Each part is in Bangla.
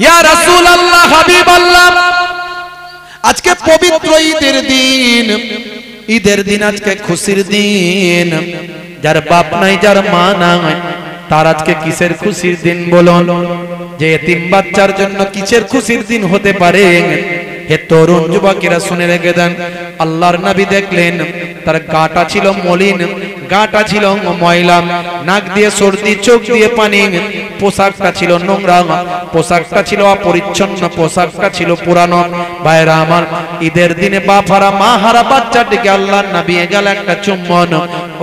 ইয়া রাসূলুল্লাহ, হাবিবাল্লাহ, আজকে পবিত্র ঈদের দিন, ঈদের দিন আজকে খুশির দিন। যার বাপ নাই, যার মা নাই, তার আজকে কিসের খুশির দিন বলুন? যে এতিম বাচ্চার জন্য কিসের খুশির দিন হতে পারে? হে তরুণ যুবকেরা শুনে রেখে দেন, আল্লাহর নবী দেখলেন তার গাটা ছিল মলিন, গাটা ছিল ময়লা, নাক দিয়ে সর্দি, চোখ দিয়ে পানি, পোশাকটা ছিল নোংরা, পোশাকটা ছিল অপরিচ্ছন্ন, পোশাকটা ছিল পুরানো। ভাইরা আমার, ঈদের দিনে বাপ হারা মা হারা বাচ্চাটিকে আল্লাহর নবী গেল একটা চুম্বন,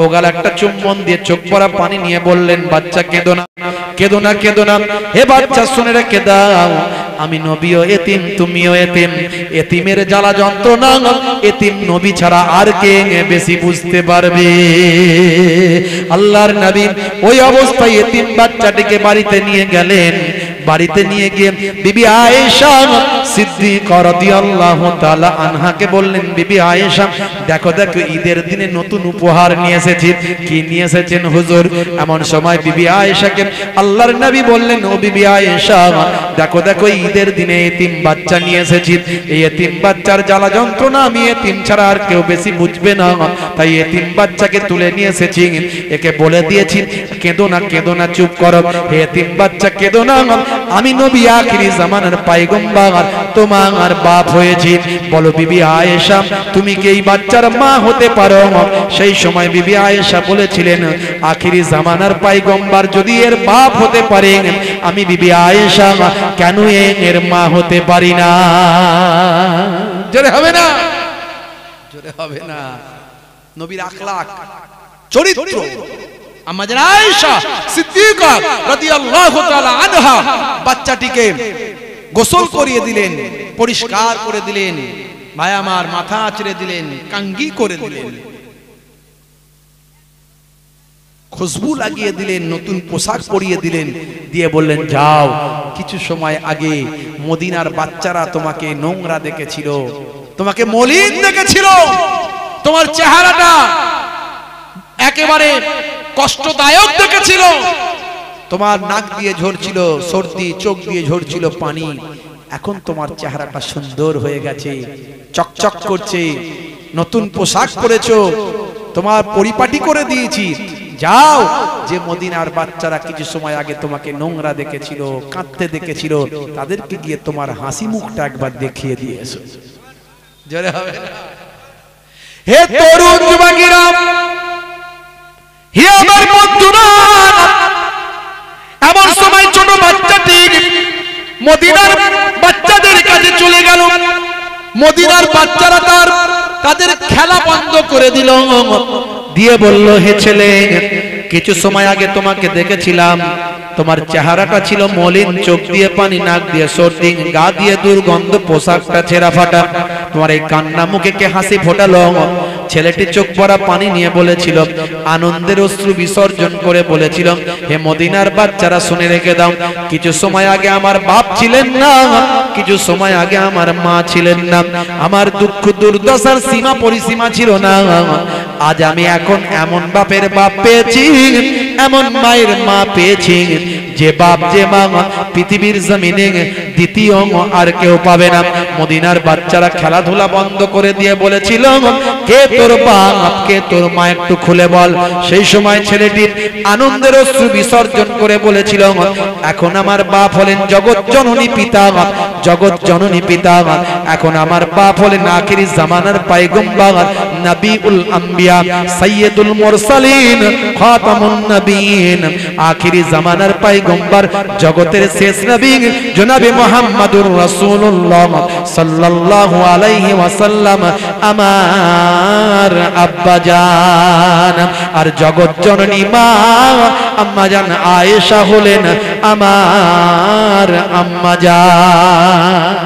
ও গেল একটা চুম্বন দিয়ে চোখ ভরা পানি নিয়ে বললেন, বাচ্চা কেঁদো না, কেঁদো না, কেঁদো না। হে বাচ্চা শুনে রেখে দাও, আমি নবীও এতিম, তুমিও এতিম। এতিমের জ্বালা যন্ত্রণা এতিম নবী ছাড়া আর কে বেশি বুঝতে পারবে? আল্লাহর নবী ওই অবস্থায় এতিম বাচ্চাটিকে বাড়িতে নিয়ে গেলেন। বাড়িতে নিয়ে গিয়ে বিবি আয়েশা সিদ্দিকা রাদিয়াল্লাহু তাআলা আনহাকে বললেন, বিবি আয়েশা, দেখো দেখো, ঈদের দিনে নতুন উপহার নিয়ে এসেছি। কি নিয়ে এসেছেন হুজুর? এমন সময় বিবি আয়েশাকে আল্লাহর নবী বললেন, ও বিবি আয়েশা, দেখো দেখো, ঈদের দিনে এতিম বাচ্চা নিয়ে এসেছি। এই এতিম বাচ্চার জ্বালা যন্ত্রণা আমি এতিম ছাড়া আর কেউ বেশি বুঝবে না, তাই এতিম বাচ্চাকে তুলে নিয়ে এসেছি। একে বলে দিয়েছি, কেঁদো না, কেঁদো না, চুপ করো। হে এতিম বাচ্চা, কেঁদো না, আমি নবী আখিরি জামানার পয়গম্বর, তোমার বাপ হয়েছি। বলো বিবি আয়েশা, তুমি কি এই বাচ্চার মা হতে পারো? সেই সময় বিবি আয়েশা বলেছিলেন, আখিরি জামানার পয়গম্বর যদি এর বাপ হতে পারে, আমি বিবি আয়েশা কেন এর মা হতে পারি না? জোরে হবে না? জোরে হবে না? নবীর আখলাক, চরিত্র। আমাদের আয়েশা সিদ্দিকা রাদিয়াল্লাহু তাআলা আনহা বাচ্চাটিকে গোসল করিয়ে দিলেন, পরিষ্কার করে দিলেন, ভাই আমার মাথা আঁচড়ে দিলেন, কাঙ্গি করে দিলেন, খুশবু লাগিয়ে দিলেন, নতুন পোশাক পরিয়ে দিলেন, দিয়ে বললেন, যাও, কিছু সময় আগে মদিনার বাচ্চারা তোমাকে নোংরা দেখেছিল, তোমাকে মলিন দেখেছিল, তোমার চেহারাটা একেবারে কষ্টদায়ক দেখেছিল, তোমার নাক দিয়ে ঝরছিল সর্দি, চোখ দিয়ে ঝরছিল পানি। এখন তোমার চেহারাটা সুন্দর হয়ে গেছে, চকচক করছে, নতুন পোশাক পরেছো, তোমার পরিপাটি করে দিয়েছি। যাও, যে মদিনার বাচ্চারা কিছু সময় আগে তোমাকে নোংরা দেখেছিল, কাঁদতে দেখেছিল, তাদেরকে গিয়ে তোমার হাসি মুখটা একবার দেখিয়ে দিয়ে এসো। জোরে হবে না? হে তরুণ যুবকেরা, হে আমার বন্ধুরা, এমন সময় ছোট বাচ্চাটি মদিনার বাচ্চাদের কাছে চলে গেল। মদিনার বাচ্চারা তাদের খেলা বন্ধ করে দিল, দিয়ে বলল, হে ছেলে, কিছু সময় আগে তোমাকে দেখেছিলাম, তোমার চেহারাটা ছিল মলিন, চোখ দিয়ে পানি, নাক দিয়ে সর্দি, গা দিয়ে দুর্গন্ধ, পোশাকটা ছেঁড়া ফাটা, তোমার এই কান্না মুখে কে হাসি ফোটালো? ছেলেটি চোখ ভরা পানি নিয়ে বলেছিল, আনন্দের অশ্রু বিসর্জন করে বলেছিল, হে মদিনার বাচ্চারা শুনে রেখে দাও, কিছু সময় আগে আমার বাপ ছিলেন না, কিছু সময় আগে আমার মা ছিলেন না, আমার দুঃখ দুর্দশার সীমা পরিসীমা ছিল না। আজ আমি এখন এমন বাপের বাপ পেয়েছি, এমন মায়ের মা পেয়েছি, যে বাপ যে মা পৃথিবীর জমিনে দ্বিতীয় আর কেউ পাবে না। মদিনার বাচ্চারা খেলাধুলা বন্ধ করে দিয়ে বলেছিল, কে তোর বাপ, কে তোর মা, একটু খুলে বল। সেই সময় ছেলেটি আনন্দের অশ্রু বিসর্জন করে বলেছিল, এখন আমার বাপ হলেন জগৎ জননী পিতা, জগৎ জননী পিতা, এখন আমার বাপ হলেন আখিরি জামানার পয়গম্বর, নবিউল আম্বিয়া, সাইয়্যিদুল মুরসালিন, খাতামুন নবিয়্যিন, আখিরি জামানার পয়গম্বর, জগতের শেষ নবী জনাবে মুহাম্মদুর রাসূলুল্লাহ সাল্লাল্লাহু আলাইহি ওয়াসাল্লাম আমার আব্বা জান। আর জগৎ জননী মা আম্মা জান আয়েশা হলেন আমার আম্মা জান।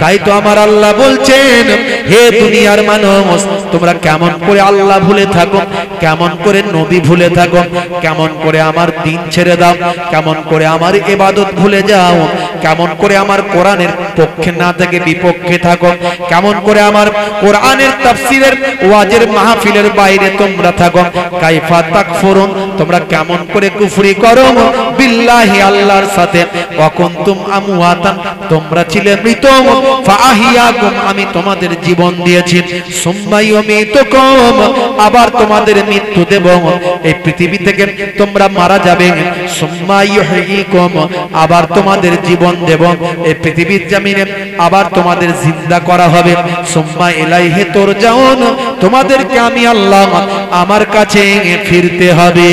তাই তো আমার আল্লাহ বলছেন, হে দুনিয়ার মানুষ, তোমরা কেমন করে আল্লাহ ভুলে থাকো, কেমন করে নবী ভুলে থাকো, কেমন করে আমার দ্বীন ছেড়ে দাও, কেমন করে আমার ইবাদত ভুলে যাও, কেমন করে আমার কোরআনের পক্ষে না থেকে বিপক্ষে থাকো, কেমন করে আমার কোরআনের তাফসীরের ওয়াজের মাহফিলের বাইরে তোমরা থাকো, কাইফা তাকফুরুন, তোমরা কেমন করে কুফরি করো বিল্লাহি, আল্লাহর সাথে, ওয়াকুনতুম আমওয়াতান, তোমরা ছিলে মৃত, ফাআহিয়াকুম, আমি তোমাদের জীবন দিয়েছি, সুম্মা ইউমীতুকুম, আবার তোমাদের মৃত্যু দেব, এই পৃথিবী থেকে তোমরা মারা যাবে, সুম্মা ইউহয়ীকুম, আবার তোমাদের জীবন দেব, এই পৃথিবীর জমিনে আবার তোমাদের জিন্দা করা হবে, সুম্মা ইলাইহি তুরজাউন, তোমাদেরকে আমি আল্লাহ আমার কাছে ফিরতে হবে,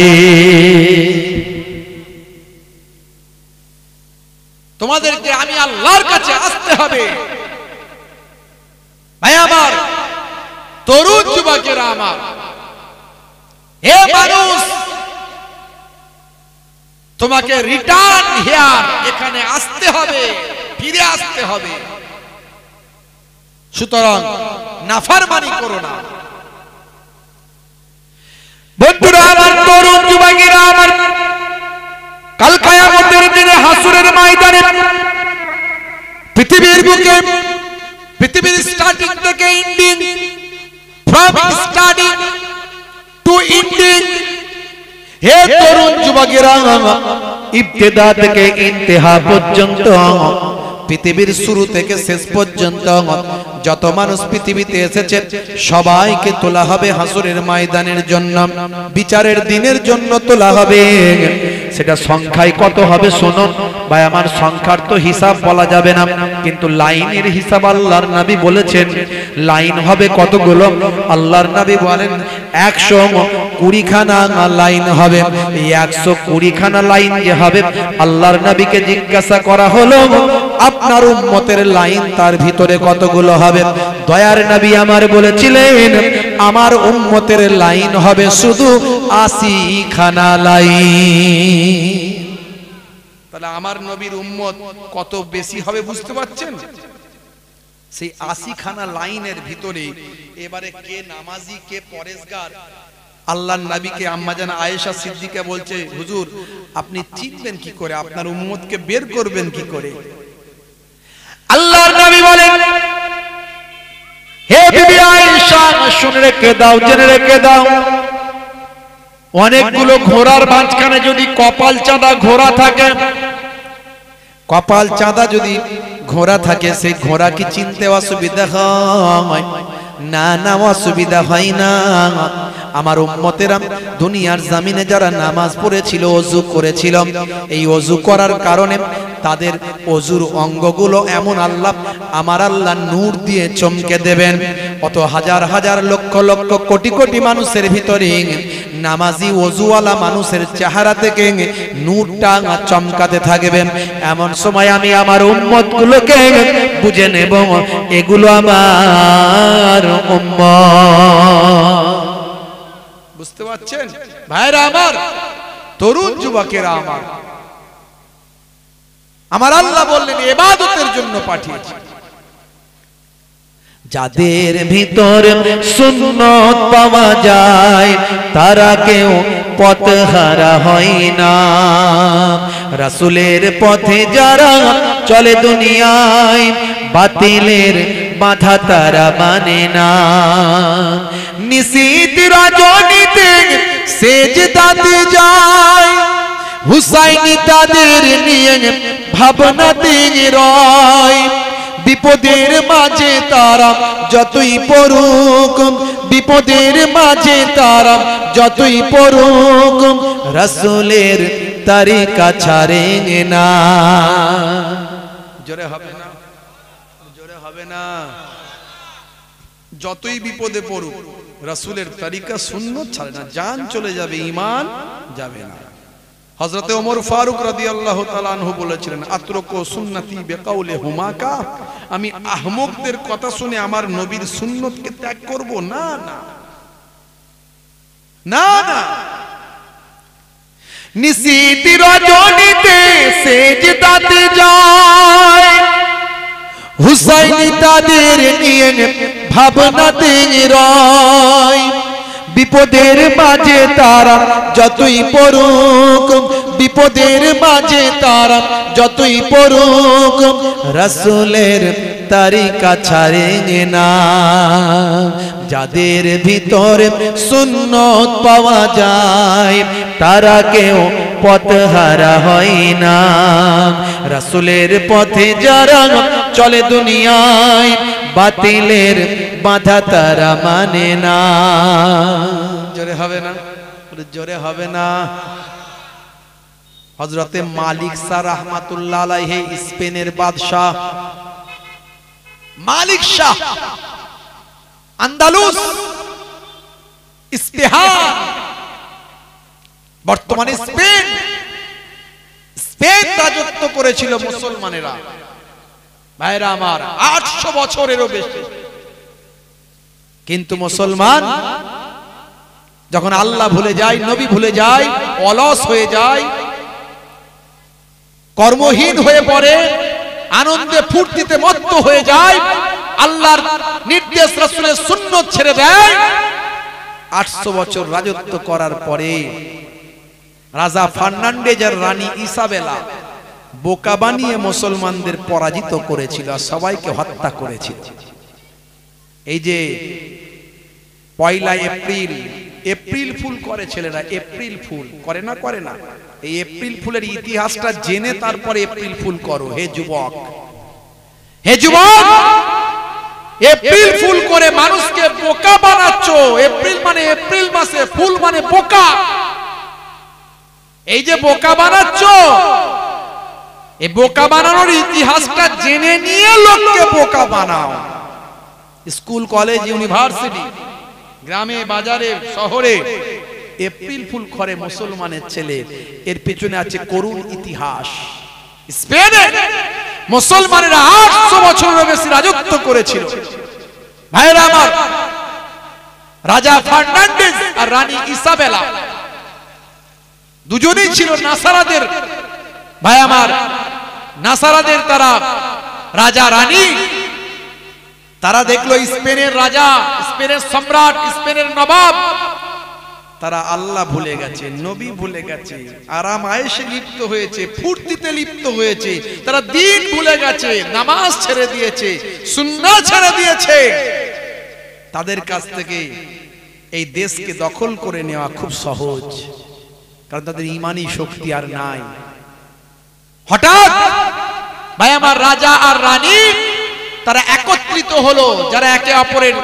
তোমাদেরকে আমি আল্লাহর কাছে আসতে হবে। ভাই আমার, তরুণ যুবকেরা আমার, হে মানুষ, তোমাকে রিটার্ন হিয়ার, এখানে আসতে হবে, ফিরে আসতে হবে, সুতরাং নাফরমানি করো না। বন্ধুরা আমার, তরুণ যুবকেরা আমার, কাল কিয়ামতের দিনে হাসরের ময়দানে পৃথিবীর বুকে, পৃথিবীর স্টার্টিং থেকে ending, from starting to ending, হে তরুণ যুবকেরা, ইবতিদা থেকে ইন্তেহা পর্যন্ত, পৃথিবীর শুরু থেকে শেষ পর্যন্ত যত মানুষ পৃথিবীতে এসেছে সবাইকে তোলা হবে হাসরের ময়দানের জন্য, বিচারের দিনের জন্য তোলা হবে। সেটা সংখ্যায় কত হবে শুনুন ভাই আমার, সংখ্যার তো হিসাব বলা যাবে না, কিন্তু লাইনের হিসাব আল্লাহর নবী বলেছেন। লাইন হবে কতগুলো? আল্লাহর নবী বলেন 120 খানা লাইন হবে। এই 120 খানা লাইন যে হবে, আল্লাহর নবীকে জিজ্ঞাসা করা হলো আপনার উম্মতের লাইন তার ভিতরে কতগুলো হবে? দয়ার নবী আমার বলেছিলেন আমার উম্মতের লাইন হবে শুধু 80 খানা লাইন। তাহলে আমার নবীর উম্মত কত বেশি হবে বুঝতে পারছেন? সেই 80 খানা লাইনের ভিতরে এবারে কে নামাজি কে পরেশগার, আল্লাহর নবীকে আম্মাজান আয়েশা সিদ্দিকা বলছে হুজুর আপনি চিনবেন কি করে, আপনার উম্মতকে বের করবেন কি করে? আল্লাহর নবী বলেন হে বিবি আয়েশা শুনে রেখে দাও, জেনে রেখে দাও, অনেকগুলো ঘোড়ার মাঝখানে যদি কপাল চাঁদা ঘোড়া থাকে, কপাল চাঁদা যদি ঘোড়া থাকে, সেই ঘোড়া কি চিনতে অসুবিধা হয়? না না, অসুবিধা হয় না। আমার উম্মতেরা দুনিয়ার জমিনে যারা নামাজ পড়েছিল, ওযু করেছিল, এই ওযু করার কারণে তাদের ওযুর অঙ্গগুলো এমন আল্লাহ আমার আল্লাহ নূর দিয়ে চমকে দেবেন। অত হাজার হাজার লক্ষ লক্ষ কোটি কোটি মানুষের ভিতরে নামাজি ওযুওয়ালা মানুষের চেহারা থেকে নূরটা চমকাতে থাকবে। এমন সময় আমি আমার উম্মতগুলোকে বুঝে নেব এগুলো আমার উম্মত। বুঝতে পারছেন ভাইরা আমার, তরুণ যুবকেরা আমার, আমার আল্লাহ বললেন ইবাদতের জন্য পাঠিয়েছি। যাদের ভিতর সুন্নত পাওয়া যায় তারা কেউ পথহারা হয় না। রাসূলের পথে যারা চলে দুনিয়ায় বাতিলের বাধা তারা মানে না। নিশীত রজনীতে সেজদাতে যায়, হুসাইনি তাদের নিয়ে ভাবনাতে রয়। বিপদের মাঝে তারা যতই পড়ুক, বিপদের মাঝে তারা যতই পড়ুক, রাসূলের তরিকা ছাড়ে না। জোরে হবে না, জোরে হবে না। যতই বিপদে পড়ুক রাসূলের তরিকা সুন্নাত ছাড়ে না। জান চলে যাবে, ঈমান যাবে না। হযরতে ওমর ফারুক রাদিয়াল্লাহু তাআলা আনহু বলেছিলেন আতরকু সুন্নতি বিকাউলি হুমাকা, আমি আহমকদের কথা শুনে আমার নবীর সুন্নতকে ত্যাগ করব না না না না। নিশীত রজনীতে সেজদাতে যায়, হুসাইনি তাদের নিয়ে ভাবনাতে রয়, বিপদের মাঝে তারা যতই পড়ুক, বিপদের মাঝে তারা যতই পড়ুক, রাসূলের তরিকা ছাড়ে না। যাদের ভিতরে সুন্নত পাওয়া যায় তারা কেউ পথহারা হয় না। রাসূলের পথে যারা চলে দুনিয়ায়, বাতিলের বাধা তারা মানে না। জোরে হবে না? জোরে হবে না? হযরতে মালিক শাহ রাহমাতুল্লাহ আলাইহি, স্পেনের বাদশাহ মালিক শাহ, আন্দালুস, ইস্পাহান, বর্তমানে স্পেন, স্পেন রাজত্ব করেছিল মুসলমানেরা। ভাইরা আমার, 800 বছরেরও বেশি। কিন্তু মুসলমান যখন আল্লাহ ভুলে যায়, নবী ভুলে যায়, অলস হয়ে যায়, কর্মহীন হয়ে পড়ে, আনন্দে ফুর্তিতে মত্ত হয়ে যায়, আল্লাহর নির্দেশ রাসূলের সুন্নাত ছেড়ে দেয়, 800 বছর রাজত্ব করার পরে রাজা ফার্নান্ডেজ আর রানী ইসাবেলা বোকা বানিয়ে মুসলমানদের পরাজিত করেছিল, সবাইকে হত্যা করেছিল। এই যে 1 এপ্রিল, এপ্রিল ফুল করে ছেলেরা, এপ্রিল ফুল করে না, করে না? এই এপ্রিল ফুলের ইতিহাসটা জেনে তারপরে এপ্রিল ফুল করো। হে যুবক, হে যুবক, এপ্রিল ফুল করে মানুষকে বোকা বানাচ্ছ। এপ্রিল মানে এপ্রিল মাসে, ফুল মানে বোকা। এই যে বোকা বানাচ্ছ, এই বোকা বানানোর ইতিহাসটা জেনে নিয়ে লোককে বোকা বানাও। স্কুল, কলেজ, ইউনিভার্সিটি, গ্রামে, বাজারে, শহরে এপ্রিল ফুল করে মুসলমানের ছেলে, এর পেছনে আছে করুণ ইতিহাস। স্পেনে মুসলমানেরা 800 বছরের বেশি রাজত্ব করেছিল। ভাইরা আমার, রাজা ফার্নান্ডেজ আর রানী ইসাবেলা দুজনেই ছিল নাসারাদের। ভাই আমার, নাসারাদের তারা রাজা রানী। তারা দেখলো স্পেনের রাজা, স্পেনের সম্রাট, স্পেনের নবাব, তারা আল্লাহ ভুলে গেছে, নবী ভুলে গেছে, আরাম আয়েশে লিপ্ত হয়েছে, ফুর্তিতে লিপ্ত হয়েছে। তারা দিন ভুলে গেছে, নামাজ ছেড়ে দিয়েছে, সুন্নাহ ছেড়ে দিয়েছে। তাদের কাছ থেকে এই দেশকে দখল করে নেওয়া খুব সহজ, কারণ তাদের ঈমানি শক্তি আর নাই। হঠাৎ ভাই আমার, রাজা আর রানী তারা একত্রিত হলো। যারা একে অপরের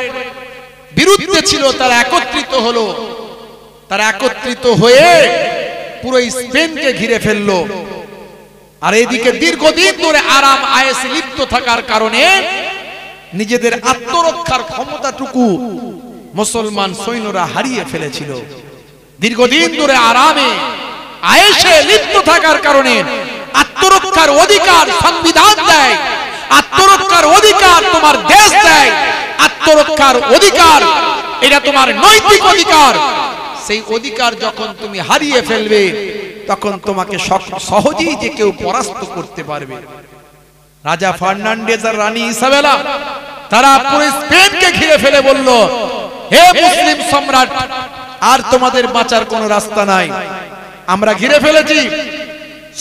বিরুদ্ধে ছিল তারা একত্রিত হলো। তারা একত্রিত হয়ে পুরো স্পেনকে ঘিরে ফেললো। আর এদিকে দীর্ঘদিন ধরে আরাম আয়েশে লিপ্ত থাকার কারণে নিজেদের আত্মরক্ষার ক্ষমতাটুকু মুসলমান সৈন্যরা হারিয়ে ফেলেছিল। দীর্ঘদিন ধরে আরামে আয়েশে লিপ্ত থাকার কারণে আত্মরক্ষার অধিকার সংবিধান দেয়, আত্মরক্ষার অধিকার তোমার দেশ দেয়, আত্মরক্ষার অধিকার এটা তোমার নৈতিক অধিকার। সেই অধিকার যখন তুমি হারিয়ে ফেলবে তখন তোমাকে সহজেই যে কেউ পরাস্ত করতে পারবে। রাজা ফার্নান্ডেজ আর রানী ইসাবেলা তারা পুরো স্পেনকে ঘিরে ফেলে বলল, হে মুসলিম সম্রাট, আর তোমাদের বাঁচার কোনো রাস্তা নাই। আমরা ঘিরে ফেলেছি,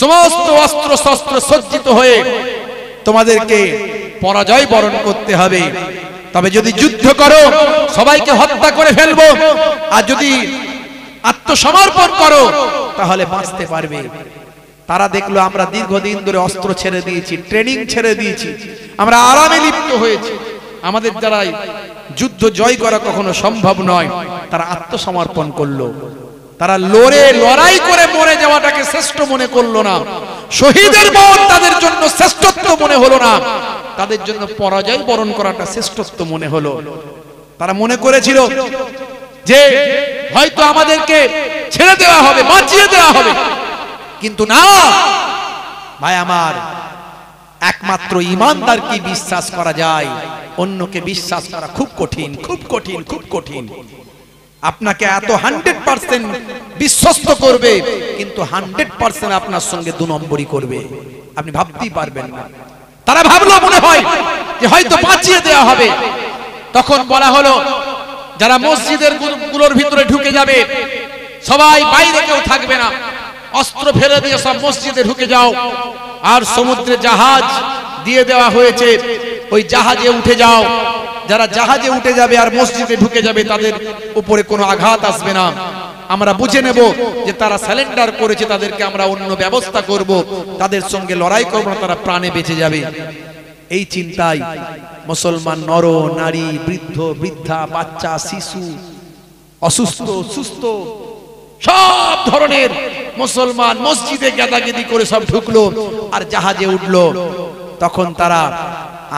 সমস্ত অস্ত্র শস্ত্র সজ্জিত হয়ে তোমাদেরকে পরাজয় বরণ করতে হবে। তবে যদি যুদ্ধ করো সবাইকে হত্যা করে ফেলবো, আর যদি আত্মসমর্পণ করো তাহলে বাঁচতে পারবে। তারা দেখলো আমরা দীর্ঘদিন ধরে অস্ত্র ছেড়ে দিয়েছি, ট্রেনিং ছেড়ে দিয়েছি, আমরা আরামে লিপ্ত হয়েছি, আমাদের দ্বারা যুদ্ধ জয় করা কখনো সম্ভব নয়। তারা আত্মসমর্পণ করলো। তারা লড়াই করে মরে যাওয়াটাকে শ্রেষ্ঠ মনে করলো না। শহীদের মওত তাদের জন্য শ্রেষ্ঠত্ব মনে হলো না, তাদের জন্য পরাজয় বরণ করাটা শ্রেষ্ঠত্ব মনে হলো। তারা মনে করেছিল যে হয়তো আমাদেরকে ছেড়ে দেওয়া হবে, বাঁচিয়ে দেওয়া হবে, কিন্তু না ভাই আমার, একমাত্র ঈমানদারকে বিশ্বাস করা যায়, অন্যকে বিশ্বাস করা খুব কঠিন, খুব কঠিন, খুব কঠিন। আপনাকে এত 100% বিশ্বস্ত করবে, কিন্তু 100% আপনার সঙ্গে 2 নম্বরই করবে, আপনি ভাবতেই পারবেন না। তারা ভাবলো মনে হয় যে হয়তো বাঁচিয়ে দেওয়া হবে। তখন বলা হলো যারা মসজিদের গুলোর ভিতরে ঢুকে যাবে সবাই বাইরে কেউ থাকবে না, অস্ত্র ফেলে দিয়ে সব মসজিদে ঢুকে যাও। আর সমুদ্রে জাহাজ দিয়ে দেওয়া হয়েছে, ওই জাহাজে উঠে যাও। যারা জাহাজে উঠে যাবে আর মসজিদে ঢুকে যাবে তাদের উপরে কোনো আঘাত আসবে না। আমরা বুঝে নেব যে তারা সারেন্ডার করেছে, তাদেরকে আমরা অন্য ব্যবস্থা করব, তাদের সঙ্গে লড়াই করব না, তারা প্রাণে বেঁচে যাবে। এই চিন্তায় মুসলমান নর নারী, বৃদ্ধ বৃদ্ধা, বাচ্চা শিশু, অসুস্থ সুস্থ সব ধরনের মুসলমান মসজিদে গাদাগাদি করে সব ঢুকলো আর জাহাজে উঠলো। তখন তারা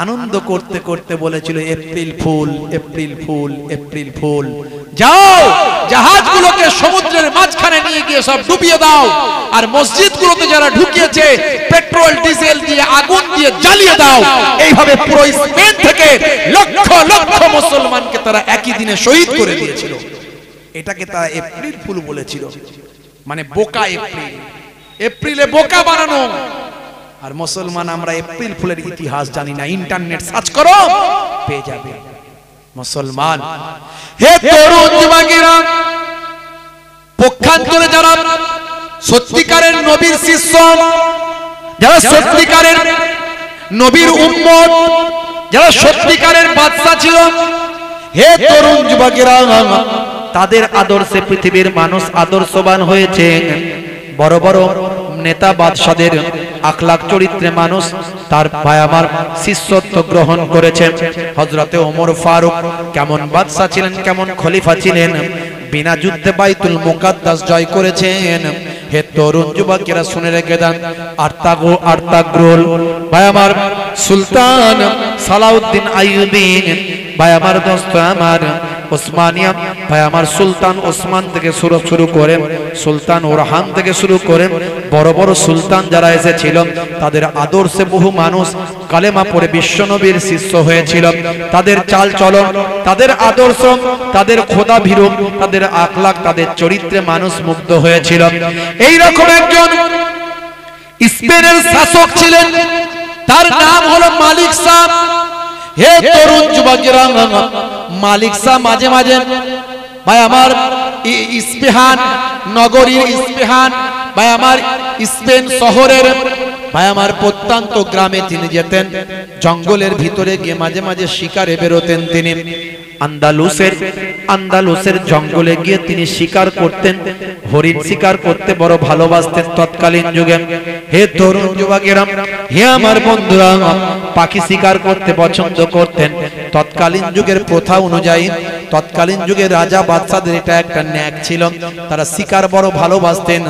আনন্দ করতে করতে বলেছিল April fool, April fool, April fool. যাও জাহাজগুলোকে সমুদ্রের মাঝখানে নিয়ে গিয়ে সব ডুবিয়ে দাও, আর মসজিদগুলোতে যারা ঢুকিয়েছে পেট্রোল ডিজেল দিয়ে আগুন দিয়ে জ্বালিয়ে দাও। এইভাবে পুরো স্পেন থেকে লক্ষ লক্ষ মুসলমানকে তারা একই দিনে শহীদ করে দিয়েছিল। এটাকে তারা এপ্রিল ফুল বলেছিল, মানে বোকা এপ্রিল, এপ্রিলে বোকা বানানো। আর মুসলমান আমরা এপ্রিল ফুলের ইতিহাস জানি না, ইন্টারনেট সার্চ করো পেয়ে যাবে। মুসলমান হে তরুণ যুবকেরা, পক্ষান্তরে যারা সত্যিকারের নবীর শিষ্য, যারা সত্যিকারের নবীর উম্মত, যারা সত্যিকারের বাদশা ছিল, হে তরুণ যুবকেরা, তাদের আদর্শে পৃথিবীর মানুষ আদর্শবান হয়েছে। বড় বড় নেতা বাদশাদের আখলাক চরিত্রে মানুষ তার ভাই আমার শিষ্যত্ব গ্রহণ করেছে। হযরতে ওমর ফারুক কেমন বাদশা ছিলেন, কেমন খলিফা ছিলেন, বিনা যুদ্ধে বাইতুল মুকাদ্দাস জয় করেছেন। হে তরুণ যুবকেরা শুনে রেখে দেন, আর্তাগ্রুল ভাই আমার সুলতান সালাউদ্দিন আইয়ুবী ভাই আমার দোস্ত আমার ওসমানিয়া ভাই আমার সুলতান ওসমান থেকে শুরু করে সুলতান ওরহান থেকে শুরু করে বড় বড় সুলতান যারা এসেছিল তাদের আদর্শে বহু মানুষ কালেমা পড়ে বিশ্বনবীর শিষ্য হয়েছিল। তাদের চাল চলন, তাদের আদর্শ, তাদের খোদা ভীরু, তাদের আখলাক, তাদের চরিত্রে মানুষ মুগ্ধ হয়েছিল। এই রকম একজন স্পেনের শাসক ছিলেন, তার নাম হলো মালিক শাহ। হে তরুণ যুবকেরা, মালিক শাহ মাঝে মাঝে ভাই আমার ইস্পেহান নগরীর, ইস্পেহান ভাই আমার স্পেন শহরের ভাই আমার প্রত্যন্ত গ্রামে তিনি যেতেন। জঙ্গলের ভিতরে গিয়ে মাঝে মাঝে শিকারে বেরোতেন। তিনি আন্দালুসের জঙ্গলে গিয়ে তিনি শিকার করতেন, হরিণ শিকার করতে বড় ভালোবাসতেন তৎকালীন যুগে। হে তরুণ যুবকেরা, হে আমার বন্ধুরা, পাখি শিকার করতে পছন্দ করতেন। তৎকালীন যুগের প্রথা অনুযায়ী, তৎকালীন যুগে রাজা বাদশাদের এটা একটা ন্যাক ছিল, তারা শিকার বড় ভালোবাসতেন।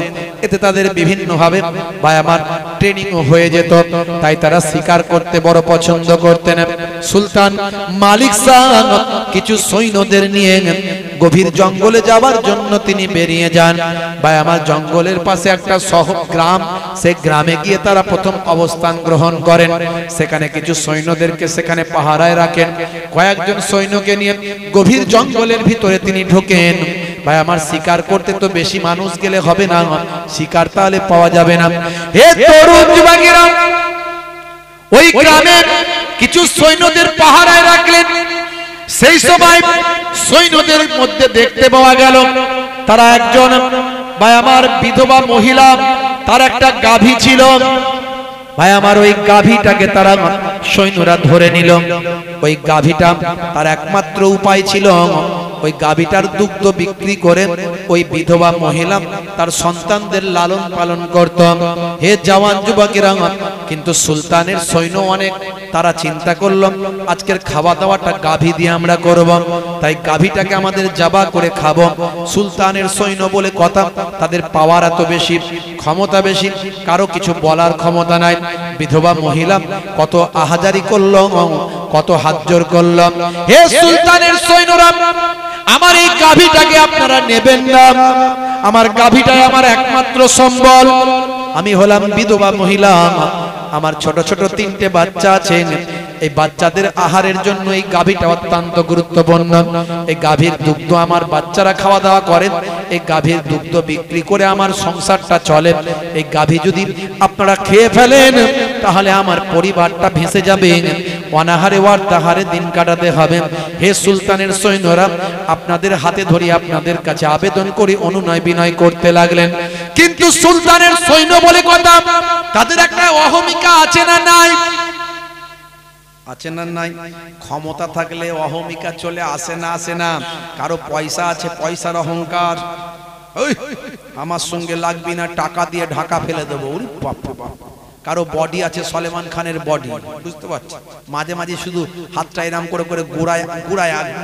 এতে তাদের বিভিন্ন ভাবে ভাই আমার ট্রেনিং হয়ে যেত, তাই তারা শিকার করতে বড় পছন্দ করতেন। সুলতান মালিক শাহ কিছু সৈন্যদের নিয়ে গভীর জঙ্গলে যাওয়ার জন্য তিনি বেরিয়ে যান। ভাই আমার জঙ্গলের পাশে একটা শহর গ্রাম, সেই গ্রামে গিয়ে তারা প্রথম অবস্থান গ্রহণ করেন। সেখানে কিছু সৈন্যদেরকে সেখানে পাহারায় রাখেন। কয়েকজন সৈন্যকে নিয়ে গভীর জঙ্গলের ভিতরে তিনি ঢোকেন। ভাই আমার শিকার করতে তো বেশি মানুষ গেলে হবে না, শিকার তাহলে পাওয়া যাবে না। হে তরুণ যুবকেরা, ওই গ্রামে কিছু সৈন্যদের পাহারায় রাখলেন। সেই সময় সৈন্যদের মধ্যে দেখতে পাওয়া গেল তারা একজন ভাই আমার বিধবা মহিলা, তার একটা গাভী ছিল। ভাই আমার ওই গাভীটাকে তারা সৈন্যরা ধরে নিল। ওই গাভীটা তার একমাত্র উপায় ছিল ওই গাভীটার দুগ্ধ বিক্রি করে ওই বিধবা মহিলা তার সন্তানদের লালন পালন করত। হে জওয়ান যুবকেরা, কিন্তু সুলতানের সৈন্য অনেক, তারা চিন্তা করল আজকের খাওয়া দাওয়াটা গাভী দিয়ে আমরা করব, তাই গাভীটাকে আমাদের জবা করে খাবো। সুলতানের সৈন্য বলে কথা, তাদের পাওয়ার এত বেশি, ক্ষমতা বেশি, কারো কিছু বলার ক্ষমতা নাই। বিধবা মহিলা কত আহাজারি করল, কত হাত জোর করল। হে সুলতানের সৈন্যরা, আমার এই গাভীটাকে আপনারা নেবেন না, আমার গাভীটাই আমার একমাত্র সম্বল। আমি হলাম বিধবা মহিলা, আমার ছোট ছোট 3টে বাচ্চা আছেন। এই বাচ্চাদের আহারের জন্য এই গাভীটা অত্যন্ত গুরুত্বপূর্ণ। এই গাভীর দুগ্ধ আমার বাচ্চারা খাওয়া দাওয়া করেন, এই গাভীর দুগ্ধ বিক্রি করে আমার সংসারটা চলে। এই গাভী যদি আপনারা খেয়ে ফেলেন তাহলে আমার পরিবারটা ভেসে যাবে, অনাহারে ওয়ার্তাহারে দিন কাটাতে হবে। হে সুলতানের সৈন্যরা, আপনাদের হাতে ধরে আপনাদের কাছে আবেদন করি, অনুনয় বিনয় করতে লাগলেন। কিন্তু সুলতানের সৈন্য বলে কথা, তাদের একটা অহমিকা আছে না নাই? আছে না নাই? ক্ষমতা থাকলে অহমিকা চলে আসে না? আসে না? কারো পয়সা আছে, পয়সার অহংকার, ওই আমার সঙ্গে লাগবি না, টাকা দিয়ে ঢাকা ফেলে দেবো, ওরে বাপ রে বাপ। কারো বডি আছে সলেমান খানের বডি, বুঝতে পারছি, মাঝে মাঝে শুধু হাতটা এরম করে করে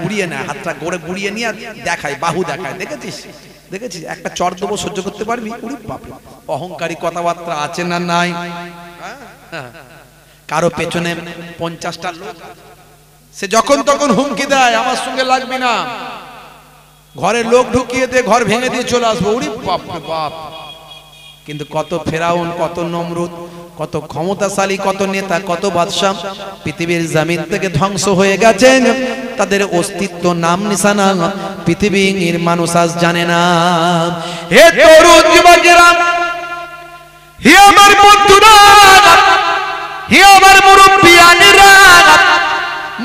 ঘুরিয়ে নেয়, হাতটা গড়ে ঘুরিয়ে নিয়ে দেখায়, বাহু দেখায়, দেখেছিস দেখেছিস? একটা চর দেবো, সহ্য করতে পারবি? ওরে বাপ রে, অহংকারী কথাবার্তা আছে না নাই? কারো পেছনে 50টা লোক, সে যখন তখন হুমকি দেয়, আমার সঙ্গে লাগবি না, ঘরে লোক ঢুকিয়ে দিয়ে ঘর ভেঙে দিয়ে চলে আসবো, ওরে বাপ রে বাপ। কিন্তু কত ফেরাউন, কত নমরুদ, কত ক্ষমতাশালী, কত নেতা, কত বাদশা পৃথিবীর জমিন থেকে ধ্বংস হয়ে গেছেন, তাদের অস্তিত্ব নাম নিশানা পৃথিবীর মানুষ আজ জানে না। হে তরুণ যুবকেরা, হে আমার বন্ধুরা, হে আমার মুরব্বিয়ানেরা,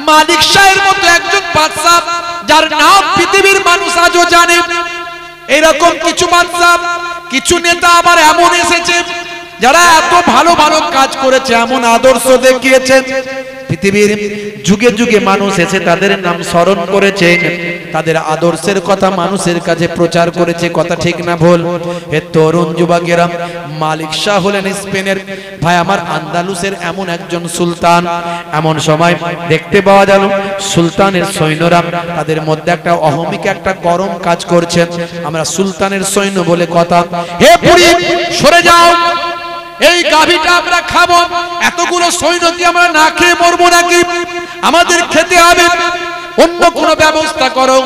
মালিক শাহের মতো একজন বাদশা যার নাম পৃথিবীর মানুষ আজও জানে, এরকম কিছু বাদশা, কিছু নেতা আবার এমন এসেছে যারা এত ভালো ভালো কাজ করেছে, এমন আদর্শ দেখিয়েছে, পৃথিবীর যুগে যুগে মানুষ এসে তাদের নাম স্মরণ করেছে, তাদের আদর্শের কথা মানুষের কাছে প্রচার করেছে। কথা ঠিক না ভুল? হে তরুণ যুবকেরা, মালিক শাহ হলেন স্পেনের, ভাই আমার আন্দালুসের এমন একজন সুলতান। এমন সময় দেখতে পাওয়া গেল সুলতানের সৈন্যরা, তাদের মধ্যে একটা অহমিকা, একটা গরম কাজ করছে। আমরা সুলতানের সৈন্য বলে কথা, হে বুড়ি সরে যাও, এই গাভীটা আমরা খাবো, এতগুলো সৈন্য কি আমরা না খেয়ে মরবো নাকি? আমাদের খেতে হবে, অন্য কোন ব্যবস্থা করো।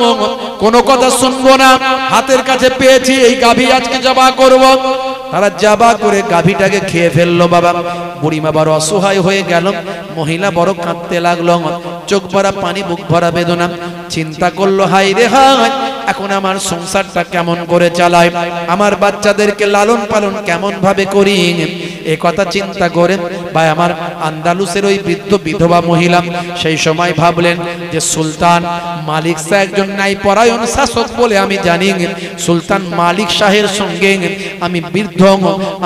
কোনো কথা শুনবো না, হাতের কাছে পেয়েছি, এই গাভী আজকে জবাই করব। তারা জবাই করে গাভীটাকে খেয়ে ফেললো। বাবা বুড়িমা বড় অসহায় হয়ে গেল, মহিলা বড় কাঁদতে লাগলো, চোখ ভরা পানি, বুক ভরা বেদনা। চিন্তা করলো, হাই রে হাই, এখন আমার সংসারটা কেমন করে চালাই, আমার বাচ্চাদেরকে লালন পালন কেমন ভাবে করি, এ কথা চিন্তা করে ভাই আমার আন্দালুসের ওই বৃদ্ধ বিধবা মহিলা সেই সময় ভাবলেন যে সুলতান মালিক শাহ একজন ন্যায়পরায়ণ শাসক বলে আমি জানি, সুলতান মালিক শাহের সঙ্গে আমি বৃদ্ধ,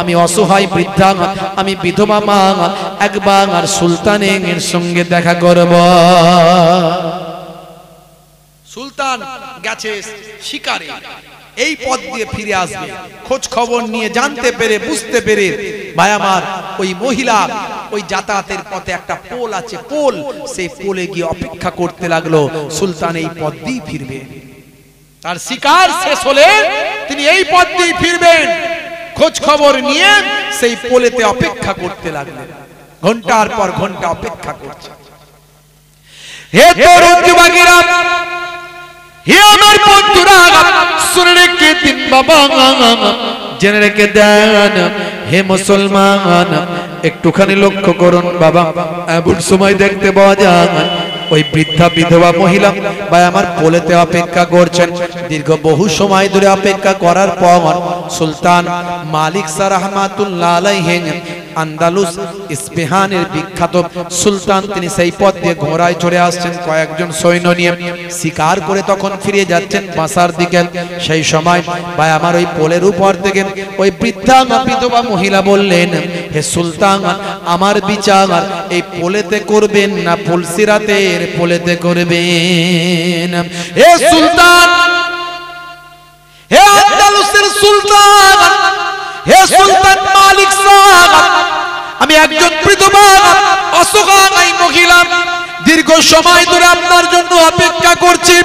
আমি অসহায় বৃদ্ধা, আমি বিধবা মা, একবার সুলতানের সঙ্গে দেখা করব। সুলতান গেছে শিকারে, এই পথ দিয়ে ফিরে আসবে, খোঁজ খবর নিয়ে জানতে পেরে বুঝতে পেরে ভাই আমার ওই মহিলা ওই যাতায়াতের পথে একটা পোল আছে, পোল, সেই পোলে গিয়ে অপেক্ষা করতে লাগলো, সুলতান এই পথ দিয়ে ফিরবে, তার শিকার শেষ হলে তিনি এই পথ দিয়ে ফিরবেন। খোঁজ খবর নিয়ে সেই পোলেতে অপেক্ষা করতে লাগলেন, ঘন্টার পর ঘন্টা অপেক্ষা করছে। হে তরুণ যুবকেরা, হে আমার বন্ধুরা, শুনে রেখে দিন বাবা, জেনে রেখে দেন, হে মুসলমান একটুখানি লক্ষ্য করুন বাবা। এমন সময় দেখতে পাওয়া যায় ওই বৃদ্ধা বিধবা মহিলা ভাই আমার পোলেতে অপেক্ষা করছেন। দীর্ঘ বহু সময় ধরে অপেক্ষা করার পর সুলতান মালিক শাহ রাহমাতুল্লাহ আলাইহি আন্দালুস ইস্পাহানের বিখ্যাত সুলতান, তিনি সেই পথ দিয়ে ঘোড়ায় চড়ে আসছেন কয়েকজন সৈন্য নিয়ে, শিকার করে তখন ফিরে যাচ্ছেন বাসার দিকে। সেই সময় ভাই আমার ওই পোলের উপর থেকে ওই বৃদ্ধা বিধবা মহিলা বললেন, হে সুলতান আমার বিচার এই পোলেতে করবেন না ফুলসিরাতের পোলেতে করবেন? হে সুলতান, হে আন্দালুসের সুলতান, হে সুলতান মালিক শাহ, আমি একজন বিধবা অসহায় মহিলা, দীর্ঘ সময় ধরে আপনার জন্য অপেক্ষা করছি,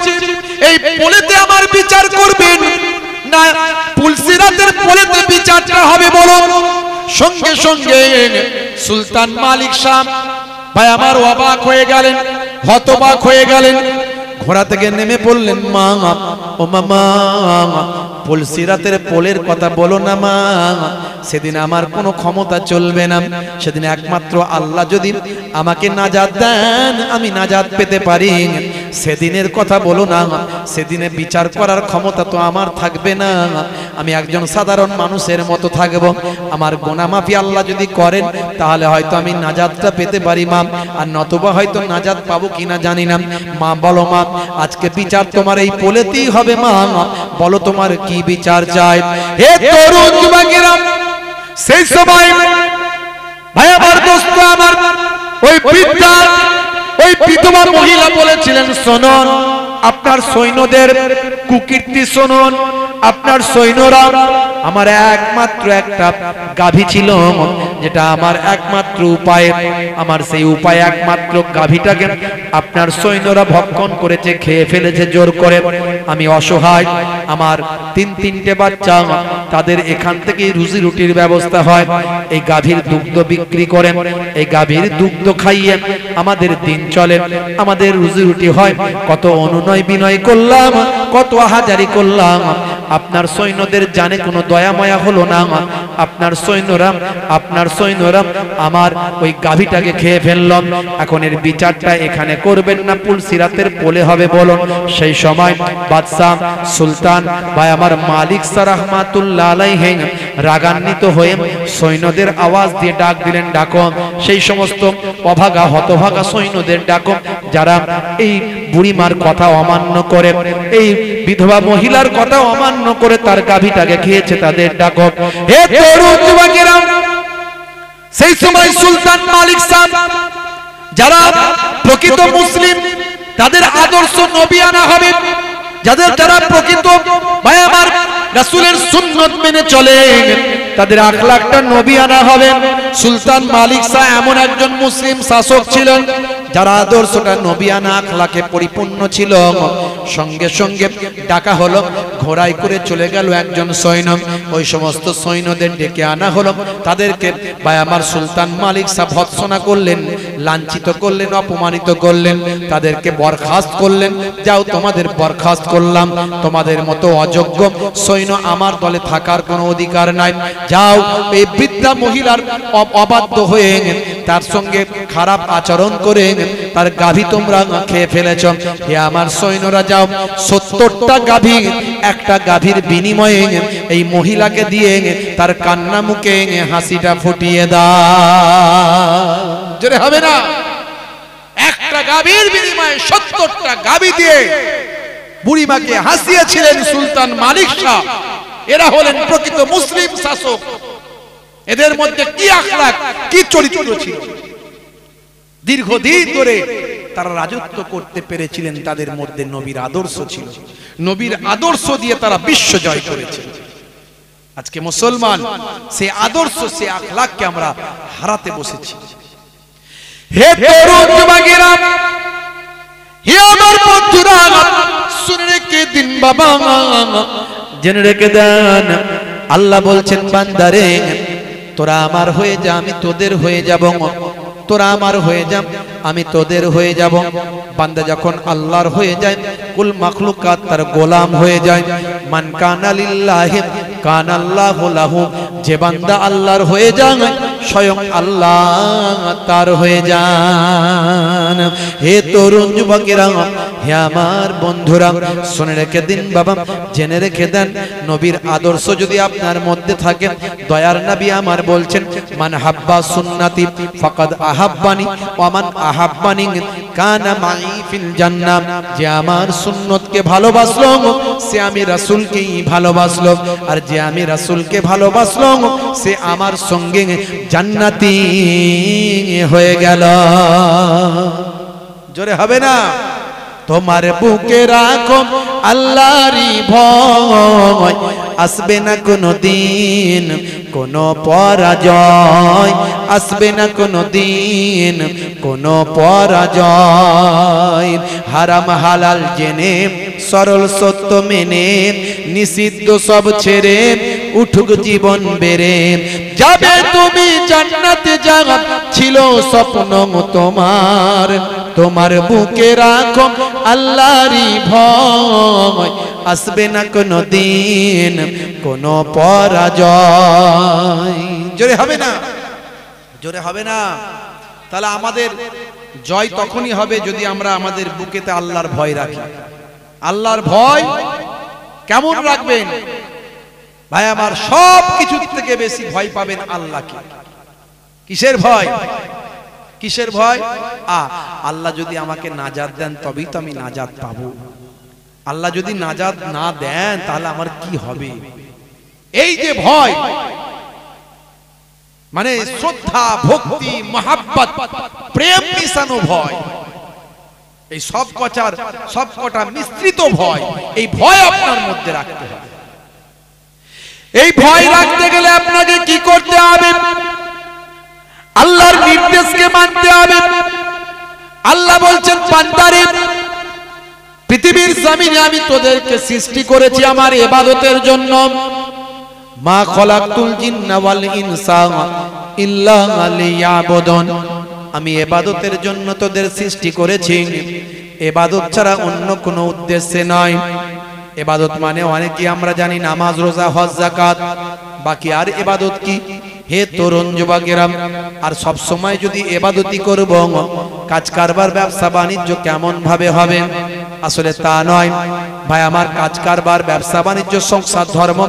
এই পোলেতে আমার বিচার করবেন না ফুলসিরাতের পোলেতে বিচারটা হবে বলুন? সঙ্গে সঙ্গে সুলতান মালিক শাহ ভাই আমার অবাক হয়ে গেলেন, হতবাক হয়ে গেলেন, ঘোড়া থেকে নেমে পড়লেন, মা ও মামা ফুলসিরাতের পোলের কথা বলো না মা, সেদিন আমার কোনো ক্ষমতা চলবে না, সেদিন একমাত্র আল্লাহ যদি আমাকে নাজাত দেন আমি নাজাত পেতে পারি, সেদিনের কথা বলো না, সেদিনে বিচার করার ক্ষমতা তো আমার থাকবে না। আমি একজন সাধারণ মানুষের মতো থাকব। আমার গুনাহ মাফি আল্লাহ যদি করেন তাহলে হয়তো আমি নাজাতটা পেতে পারি মা, আর নতুবা হয়তো নাজাত পাবো কিনা জানি না। মা বলো মা, আজকে বিচার তোমার এই পোলেতেই হবে মা, বলো তোমার কি বিচার চাই। হে তরুণ যুবকেরা, সেই সময় ভাই আমার দোস্ত আমার ওই বৃদ্ধা ওই বিধবা মহিলা বলেছিলেন, শুনুন আপনার সৈন্যদের কুকীর্তি শুনুন। আপনার সৈন্যরা, আমার একমাত্র একটা গাভী ছিল, যেটা আমার একমাত্র উপায়, আমার সেই উপায় একমাত্র গাভীটাকে আপনার সৈন্যরা ভক্ষণ করেছে, খেয়ে ফেলেছে জোর করে। আমি অসহায়, আমার তিনটে বাচ্চা, তাদের এখান থেকে রুজি রুটির ব্যবস্থা হয়। এই গাভীর দুগ্ধ বিক্রি করে, এই গাভীর দুগ্ধ খাইয়ে আমাদের দিন চলে, আমাদের রুজি রুটি হয়। কত অনুনয় বিনয় করলাম, কত আহাজারি করলাম, আপনার সৈন্যদের জানে কোনো দয়া মায়া হলো না। আপনার সৈন্যরা আমার ওই গাভীটাকে খেয়ে ফেললাম। এখন এর বিচারটা এখানে করবেন না পুলসিরাতের পোলে হবে বলুন। সেই সময় বাদশাহ সুলতান ভাই আমার মালিক শাহ রাহমাতুল্লাহ আলাইহি রাগান্বিত হয়ে সৈন্যদের আওয়াজ দিয়ে ডাক দিলেন, ডাকো সেই সমস্ত অভাগা হতভাগা সৈন্যদের ডাকো, যারা এই বুড়িমার কথা অমান্য করে, এই বিধবা মহিলার কথা অমান্য করে তার গাভীটাকে খেয়েছে, তাদের ডাকো। হে তরুণ যুবকেরা, সেই সময় সুলতান মালিক সাহেব যারা প্রকৃত মুসলিম, তাদের আদর্শ নবী আনা হবে, যারা প্রকৃত ভাই আমার রাসূলের সুন্নাত মেনে চলে, তাদের আখলাকটা নবী আনা হবে। সুলতান মালিক শাহ এমন একজন মুসলিম শাসক ছিলেন যার আদর্শটা নবিয়ানা আখলাকে পরিপূর্ণ ছিল। সঙ্গে সঙ্গে ডাকা হলো, ঘোড়ায় করে চলে গেল একজন সৈন্য। ওই সমস্ত সৈন্যদের ডেকে আনা হলো, তাদেরকে ভাই আমার সুলতান মালিক শাহ ভৎসনা করলেন, লাঞ্ছিত করলেন, অপমানিত করলেন, তাদেরকে বরখাস্ত করলেন। যাও তোমাদের বরখাস্ত করলাম, তোমাদের মতো অযোগ্য সৈন্য আমার দলে থাকার কোনো অধিকার নাই। যাও এই বৃদ্ধা মহিলার অবাধ্য হয়ে তার সঙ্গে খারাপ আচরণ করে তার গাভী তোমরা খেয়ে ফেলেছ। হে আমার সৈন্যরা, যাও 70টা গাভী, একটা গাভীর বিনিময়ে এই মহিলাকে দিয়ে তার কান্না মুখে হাসিটা ফুটিয়ে দাও। জোরে হবে না? একটা গাভীর বিনিময়ে 70টা গাভী দিয়ে বুড়িমাকে হাসিয়েছিলেন সুলতান মালিক শাহ। এরা হলেন প্রকৃত মুসলিম শাসক। এদের মধ্যে কি আখলাক, কি চরিত্র ছিল, দীর্ঘদিন ধরে তারা রাজত্ব করতে পেরেছিলেন। তাদের মধ্যে নবীর আদর্শ ছিল, নবীর আদর্শ দিয়ে তারা বিশ্ব জয় করেছে। আজকে মুসলমান সেই আদর্শ, সেই আখলাককে আমরা হারাতে বসেছি। হে তরুণ যুবকেরা, হে আমার বন্ধুরা, শুনে রেখে দিন বাবা, জেনে রেখে দেন, আল্লাহ বলছেন বান্দারে তোরা আমার হয়ে যা, আমি তোদের হয়ে যাব। তোরা আমার হয়ে যা, আমি তোদের হয়ে যাব। বান্দা যখন আল্লাহর হয়ে যায়, কুল মাখলুকাত তার গোলাম হয়ে যায়। মান কানা লিল্লাহি কানাল্লাহু লাহু, যে বান্দা আল্লাহর হয়ে যায় স্বয়ং আল্লাহ তার হয়ে যান। হে তরুণ যুবকেরা, হে আমার বন্ধুরা, শুনে রেখে দিন বাবা, জেনে রেখে দেন, নবীর আদর্শ যদি আপনার মধ্যে থাকে, দয়ার নবী আমার বলছেন, মান হাব্বা সুন্নতি ফাকাদ আহাব্বানি ওয়া মান আহাব্বানি কানা মাই ফিল জান্নাহ। যে আমার সুন্নতকে ভালোবাসলো সে আমি রাসূলকেই ভালোবাসলো, আর যে আমি রাসূলকে ভালোবাসলো সে আমার সঙ্গে জান্নাতি হয়ে গেল। জোরে হবে না? তোমার বুকে রাখো আল্লাহরই ভয়, আসবে না কোনো দিন কোনো পরাজয়, আসবে না কোনো দিন কোনো পরাজয়। হারাম হালাল জেনে, সরল সত্য মেনে, নিষিদ্ধ সব ছেড়ে উঠুক জীবন বেড়ে যাবে তুমি জান্নাতে। যাওয়া ছিল স্বপ্ন তোমার, তোমার বুকে রাখো আল্লাহরই ভয়, আসবে না কোনো দিন কোনো পরাজয়। জোরে হবে না? জোরে হবে না? তাহলে আমাদের জয় তখনই হবে যদি আমরা আমাদের বুকেতে আল্লাহর ভয় রাখি। আল্লাহর ভয় কেমন রাখবেন ভাই আমার? সব কিছুর থেকে বেশি ভয় পাবেন আল্লাহকে। কিসের ভয়? কিসের ভয়? আল্লাহ যদি আমাকে নাজাত দেন তবেই তো আমি নাজাত পাবো। আল্লাহ যদি নাজাত না দেন তাহলে আমার কি হবে? এই যে ভয়, মানে শ্রদ্ধা, ভক্তি, মহাব্বত, প্রেম মিশানো ভয়, এই সব কটা মিশ্রিত ভয়, এই ভয় আপনার মধ্যে রাখতে হবে। এই ভয় রাখতে গেলে আপনাকে কি করতে হবে? আল্লাহর নির্দেশকে মানতে হবে। আল্লাহ বলছেন, বান্দারে পৃথিবীর জমিনে আমি তোদেরকে সৃষ্টি করেছি আমার ইবাদতের জন্য। মা খলাকতুল জিন্না ওয়াল ইনসা ইল্লা লিয়াবুদুন। আমি ইবাদতের জন্য তোদের সৃষ্টি করেছি, ইবাদত ছাড়া অন্য কোনো উদ্দেশ্যে নয়। ইবাদত মানে অনেকে আমরা জানি নামাজ, রোজা, হজ, যাকাত, বাকি আর ইবাদত কি? হে তরুণ যুবকেরা, আর সব সময় যদি ইবাদতই করব, কাজ কারবার, ব্যবসা বাণিজ্য কেমন ভাবে হবে? আসলে তা নয় ভাই আমার। কাজ কারবার, ব্যবসা বাণিজ্য, সংসার, ধর্ম,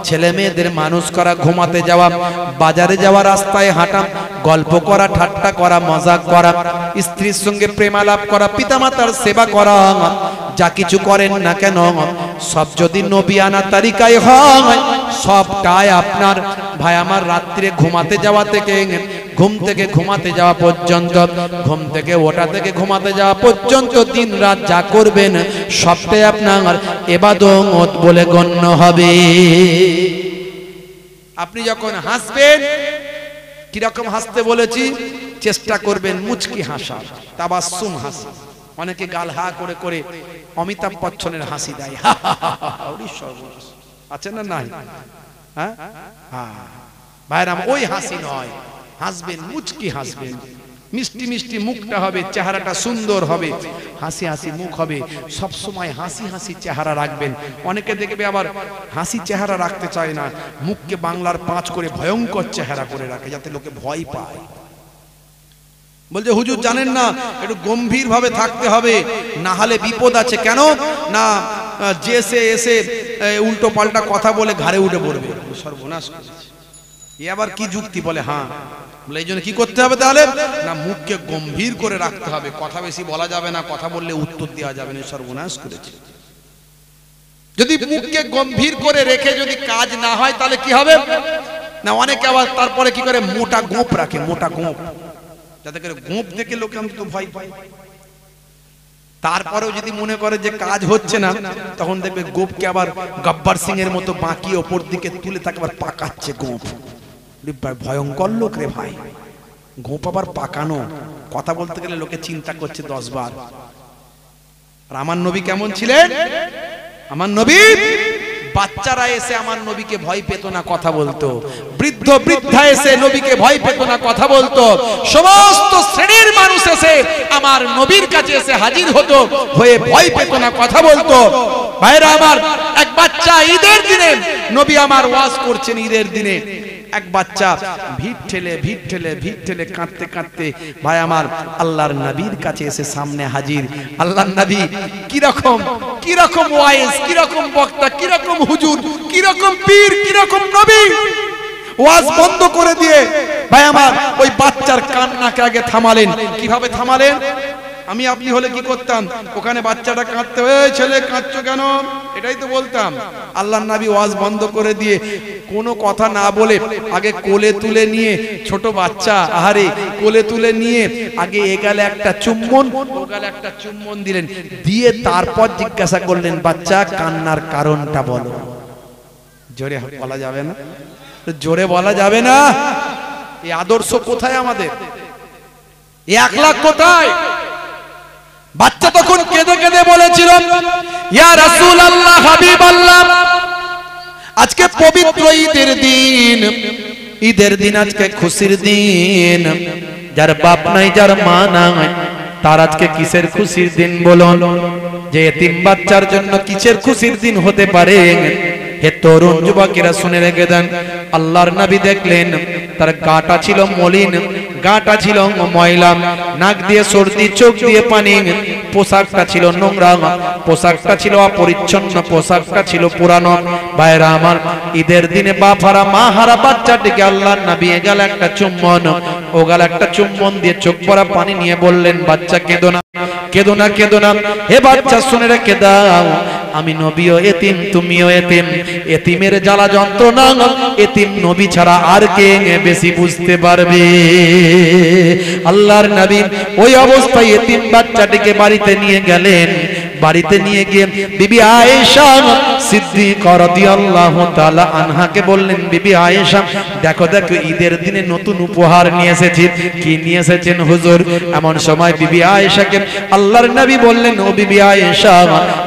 ছেলে মেয়েদের মানুষ করা, ঘুমাতে যাওয়া, বাজারে যাওয়া, রাস্তায় হাঁটা, গল্প করা, ঠাট্টা করা, মজাক করা, স্ত্রীর সঙ্গে প্রেমালাপ করা, পিতামাতার সেবা করা, যা কিছু করেন না কেন সব যদি নবী আনা তারিকায় হয়, সবটাই আপনার ভাই আমার রাত্রে ঘুমাতে যাওয়া থেকে ঘুম থেকে ঘুমাতে যাওয়া পর্যন্ত, ঘুম থেকে ওঠা থেকে ঘুমাতে যাওয়া পর্যন্ত দিন রাত যা করবেন সবটাই আপনার ইবাদত বলে গণ্য হবে। আপনি যখন হাসবেন, কিরকম হাসতে বলেছি? চেষ্টা করবেন মুচকি হাসা, তাবাসসুম হাসি। অনেকে গাল হা করে করে অমিতাভ বচ্চনের হাসি দেয়, আছে না? নাই? হ্যাঁ, ভাইরাম, ওই হাসি নয়। হাসবেন, মুচকি হাসবেন, মিষ্টি মিষ্টি মুখটা হবে, চেহারাটা সুন্দর হবে, হাসি হাসি মুখ হবে, সব সময় হাসি হাসি চেহারা রাখবেন। অনেকে দেখবে আবার হাসি চেহারা রাখতে চায় না, মুখকে বাংলার 5 করে ভয়ঙ্কর চেহারা করে রাখে যাতে লোকে ভয় পায়। বলছে হুজুর জানেন না, একটু গম্ভীর ভাবে থাকতে হবে, না হলে বিপদ আছে। কেন না? যে এসে উল্টো পাল্টা কথা বলে ঘাড়ে উঠে পড়বে, সর্বনাশ। এ আবার কি যুক্তি? বলে হ্যাঁ, বলে এই জন্য কি করতে হবে তাহলে? না, মুখকে গম্ভীর করে রাখতে হবে, কথা বেশি বলা যাবে না, কথা বললে উত্তর দেওয়া যাবে না। সর্বনাশ করেছে। যদি মুখকে গম্ভীর করে রেখে যদি কাজ না হয় তাহলে কি হবে? না, অনেকে আবার তারপরে কি করে? মোটা গোঁপ রাখে, মোটা গোঁপ, যাতে করে গোঁপ দেখে লোকে অন্তত ভয় পায়। তারপরেও যদি মনে করে যে কাজ হচ্ছে না, তখন দেখবে গোঁপকে আবার গব্বর সিং এর মতো বাঁকিয়ে ওপর দিকে তুলে তাকে আবার পাকাচ্ছে গোঁপ। ভয়ঙ্কর লোক রে ভাই, গোঁপ আবার পাকানো। কথা বলতে গেলে লোকে চিন্তা করছে 10 বার। আর আমার নবী কেমন ছিলেন? আমার নবী, বাচ্চারা এসে আমার নবীকে ভয় পেত না, কথা বলতো। বৃদ্ধ বৃদ্ধা এসে নবীকে ভয় পেত না, কথা বলতো। সমস্ত শ্রেণীর মানুষ এসে আমার নবীর কাছে এসে হাজির হতো, হয়ে ভয় পেত না, কথা বলতো। ভাইরা আমার, এক বাচ্চা ঈদের দিনে, নবী আমার ওয়াজ করছেন ঈদের দিনে, এক বাচ্চা ভিড় ঠেলে কাঁদতে কাঁদতে ভাই আমার আল্লাহর নবীর কাছে এসে সামনে হাজির। আল্লাহর নবী কিরকম ওয়াইজ, কিরকম বক্তা, কিরকম হুজুর, কিরকম পীর, কিরকম নবী। ওয়াজ বন্ধ করে দিয়ে ভাই আমার ওই বাচ্চার কান্নাকে আগে থামালেন। কিভাবে থামালেন? আমি আপনি হলে কি করতাম? ওখানে বাচ্চাটা কাঁদতে, ওই ছেলে কাঁদছো কেন, এটাই তো বলতাম। আল্লাহর নবী ওয়াজ বন্ধ করে দিয়ে কোনো কথা না বলে আগে কোলে তুলে নিয়ে, ছোট বাচ্চা, আহারে, কোলে তুলে নিয়ে আগে এগালে একটা চুম্বন, ওগালে একটা চুম্বন দিলেন, দিয়ে তারপর জিজ্ঞাসা করলেন, বাচ্চা কান্নার কারণটা বলো। জোরে বলা যাবে না, জোরে বলা যাবে না। এই আদর্শ কোথায় আমাদের? এই আখলাক কোথায়? বাচ্চা তখন কেঁদে কেঁদে বলেছিল, ইয়া রাসূলুল্লাহ, হাবিবাল্লাহ, আজকে পবিত্র ঈদের দিন, ঈদের দিন আজকে খুশির দিন। যার বাপ নাই, যার মা নাই, তার আজকে কিসের খুশির দিন বলুন? যে এতিম বাচ্চার জন্য কিসের খুশির দিন হতে পারে? হে তরুণ যুবকেরা শুনে রেখে দেন, আল্লাহর নবী দেখলেন তার গাটা ছিল মলিন, গাটা ছিল ময়লা, নাক দিয়ে সর্দি, চোখ দিয়ে পানি, পোশাকটা ছিল নোংরা, পোশাকটা ছিল অপরিচ্ছন্ন, পোশাকটা ছিল পুরানো। ভাইরা আমার, ঈদের দিনে বাপ হারা মা হারা বাচ্চাটিকে আল্লাহর নবী এগাল একটা চুম্বন, ওগাল একটা চুম্বন দিয়ে চোখ ভরা পানি নিয়ে বললেন, বাচ্চা কেঁদো না, কেঁদো না, কেঁদো না, হে বাচ্চা শুনে রেখে দাও, আমি নবীও এতিম, তুমিও এতিম। এতিমের জ্বালা যন্ত্রণা এতিম নবী ছাড়া আর কে বেশি বুঝতে পারবে? আল্লাহর নবী ওই অবস্থায় এতিম বাচ্চাটিকে বাড়িতে নিয়ে গেলেন। বাড়িতে নিয়ে গিয়ে বিবি আয়েশা সিদ্দিকা রাদিয়াল্লাহু তাআলা আনহাকে বললেন, বিবি আয়েশা দেখো দেখো, ঈদের দিনে নতুন উপহার নিয়ে এসেছি। কি নিয়ে এসেছেন হুজুর? এমন সময় বিবি আয়েশাকে আল্লাহর নবী বললেন, ও বিবি আয়েশা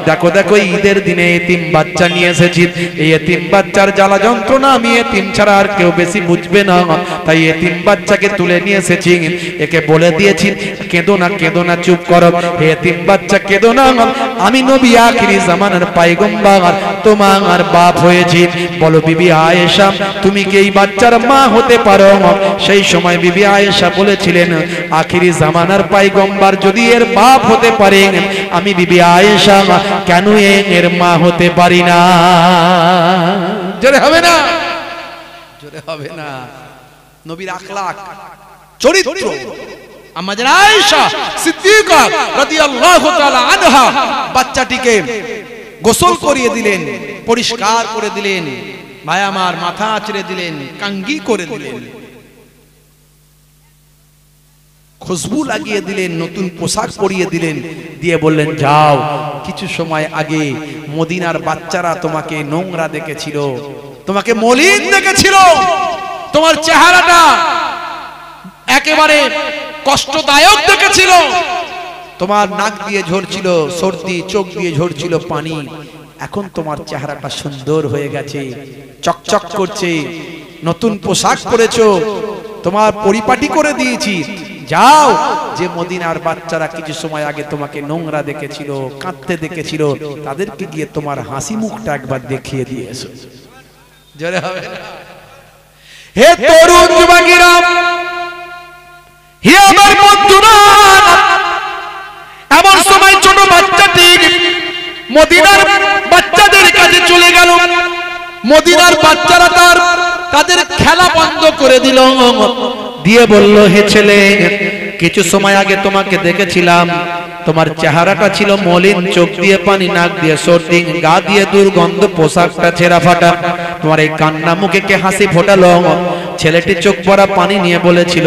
দেখো দেখো, ঈদের দিনে এতিম বাচ্চা নিয়ে এসেছি। এই এতিম বাচ্চার জ্বালা যন্ত্রণা আমি এতিম ছাড়া আর কেউ বেশি বুঝবে না, তাই এতিম বাচ্চাকে তুলে নিয়ে এসেছি। একে বলে দিয়েছি, কেঁদো না, কেঁদো না, চুপ করো, হে এতিম বাচ্চা কেঁদো না, আমি নবী আখিরি জামানার পয়গম্বর তোমার বাপ হয়েছি। বলো বিবি আয়েশা, তুমি কি এই বাচ্চার মা হতে পারো? সেই সময় বিবি আয়েশা বলেছিলেন, আখিরি জামানার পয়গম্বর যদি এর বাপ হতে পারে, আমি বিবি আয়েশা কেন এর মা হতে পারি না? জোরে হবে না, জোরে হবে না। নবীর আখলাক, চরিত্র। আম্মা জান আয়েশা সিদ্দিকা রাদিয়াল্লাহু তাআলা আনহা বাচ্চাটিকে গোসল করিয়ে দিলেন, পরিষ্কার করে দিলেন, ভাই আমার মাথা আঁচড়ে দিলেন, কাঙ্গি করে দিলেন, খুশবু লাগিয়ে দিলেন, নতুন পোশাক পরিয়ে দিলেন, দিয়ে বললেন, যাও, কিছু সময় আগে মদিনার বাচ্চারা তোমাকে নোংরা দেখেছিল, তোমাকে মলিন দেখেছিল, তোমার চেহারাটা একেবারে কষ্টদায়ক দেখেছিল, তোমার নাক দিয়ে ঝরছিল সর্দি, চোখ দিয়ে ঝরছিল পানি। এখন তোমার চেহারাটা সুন্দর হয়ে গেছে, চকচক করছে, নতুন পোশাক পরেছো, তোমার পরিপাটি করে দিয়েছি। যাও, যে মদিনার বাচ্চারা কিছু সময় আগে তোমাকে নোংরা দেখেছিল, কাঁদতে দেখেছিল, তাদেরকে গিয়ে তোমার হাসি মুখটা একবার দেখিয়ে দিয়ে এসো। জোরে হবে না? হে তরুণ যুবকেরা, হে আমার বন্ধুরা, এমন সময় ছোট বাচ্চাটি মদিনার বাচ্চাদের কাছে চলে গেল। মদিনার বাচ্চারা তাদের খেলা বন্ধ করে দিল, দিয়ে বলল, হে ছেলে, কিছু সময় আগে তোমাকে দেখেছিলাম, তোমার চেহারাটা ছিল মলিন, চোখ দিয়ে পানি, নাক দিয়ে সর্দি, গা দিয়ে দুর্গন্ধ, পোশাকটা ছেঁড়া ফাটা, তোমার এই কান্না মুখে কে হাসি ফোটালো? ছেলেটি চোখ ভরা পানি নিয়ে বলেছিল,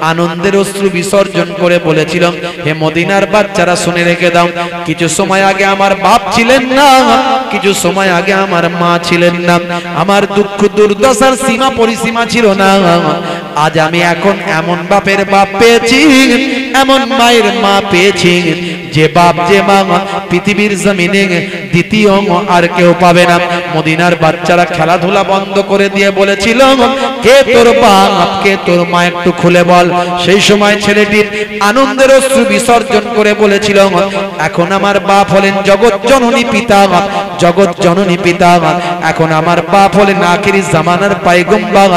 আনন্দের অশ্রু বিসর্জন করে বলেছিল, হে মদিনার বাচ্চারা শুনে রেখে দাও, কিছু সময় আগে আমার বাপ ছিলেন না, কিছু সময় আগে আমার মা ছিলেন না, আমার দুঃখ দুর্দশার সীমা পরিসীমা ছিল না। আজ আমি এখন এমন বাপের বাপ পেয়েছি, এমন মায়ের মা পেয়েছি, যে বাপ যে মা পৃথিবীর জমিনে দ্বিতীয় আর কেউ পাবে না। মদিনার বাচ্চারা খেলাধুলা বন্ধ করে দিয়ে বলেছিল, কে তোর বাপ, কে তোর মা, একটু খুলে বল। সেই সময় ছেলেটি আনন্দের অশ্রু বিসর্জন করে বলেছিল, এখন আমার বাপ হলেন জগৎ জননী পিতা, জগৎ জননী পিতা, এখন আমার বাপ হলেন আখিরি জামানার পয়গম্বর,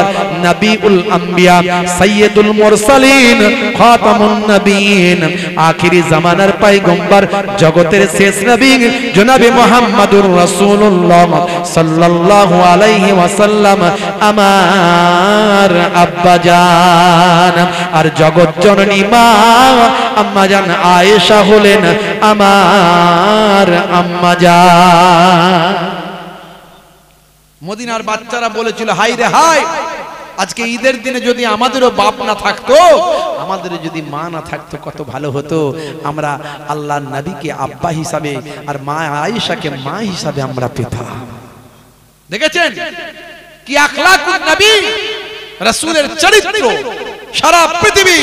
নবিউল আম্বিয়া, সাইয়্যিদুল মুরসালিন, খাতামুন নবিয়্যিন, আখিরি জামানার পয়গম্বর, জগতের শেষ নবী জনাবে মুহাম্মদুর রাসূলুল্লাহ সাল্লাল্লাহু আলাইহি ওয়াসাল্লাম আমার আব্বা জান। আর জগৎ জননী মা আম্মা জান আয়েশা হলেন আমার আম্মা জান। মদিনার বাচ্চারা বলেছিল, হাই রে হাই, আজকে ঈদের দিনে যদি আমাদেরও বাপ না থাকতো, আমাদের যদি মা না থাকতো, কত ভালো হতো। আমরা আল্লাহর নবীকে আব্বা হিসাবে আর মা আয়েশাকে মা হিসাবে আমরা পেতাম। দেখেছেন কি আখলাকুন নবী, রাসূলের চরিত্র, সারা পৃথিবী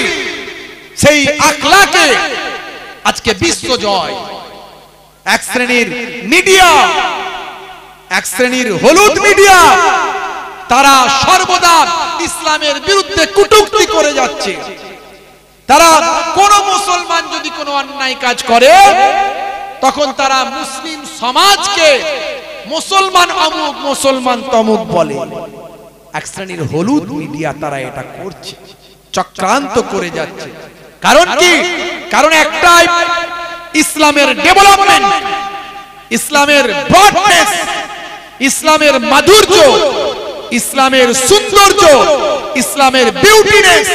সেই আখলাকে আজকে বিশ্ব জয়। এক শ্রেণীর মিডিয়া, এক শ্রেণীর হলুদ মিডিয়া, তারা সর্বদা ইসলামের বিরুদ্ধে কটূক্তি করে যাচ্ছে। তারা কোন মুসলমান যদি কোনো অন্যায় কাজ করে, তখন তারা মুসলিম সমাজকে মুসলমান অমুক, মুসলমান তমুক বলে। এক শ্রেণীর হলুদ মিডিয়া তারা এটা করছে। চক্রান্ত করে যাচ্ছে। কারণ কি? কারণ একটাই, ইসলামের ডেভেলপমেন্ট, ইসলামের ব্রডনেস, ইসলামের মাধুর্য, ইসলামের সৌন্দর্য, ইসলামের বিউটিনেস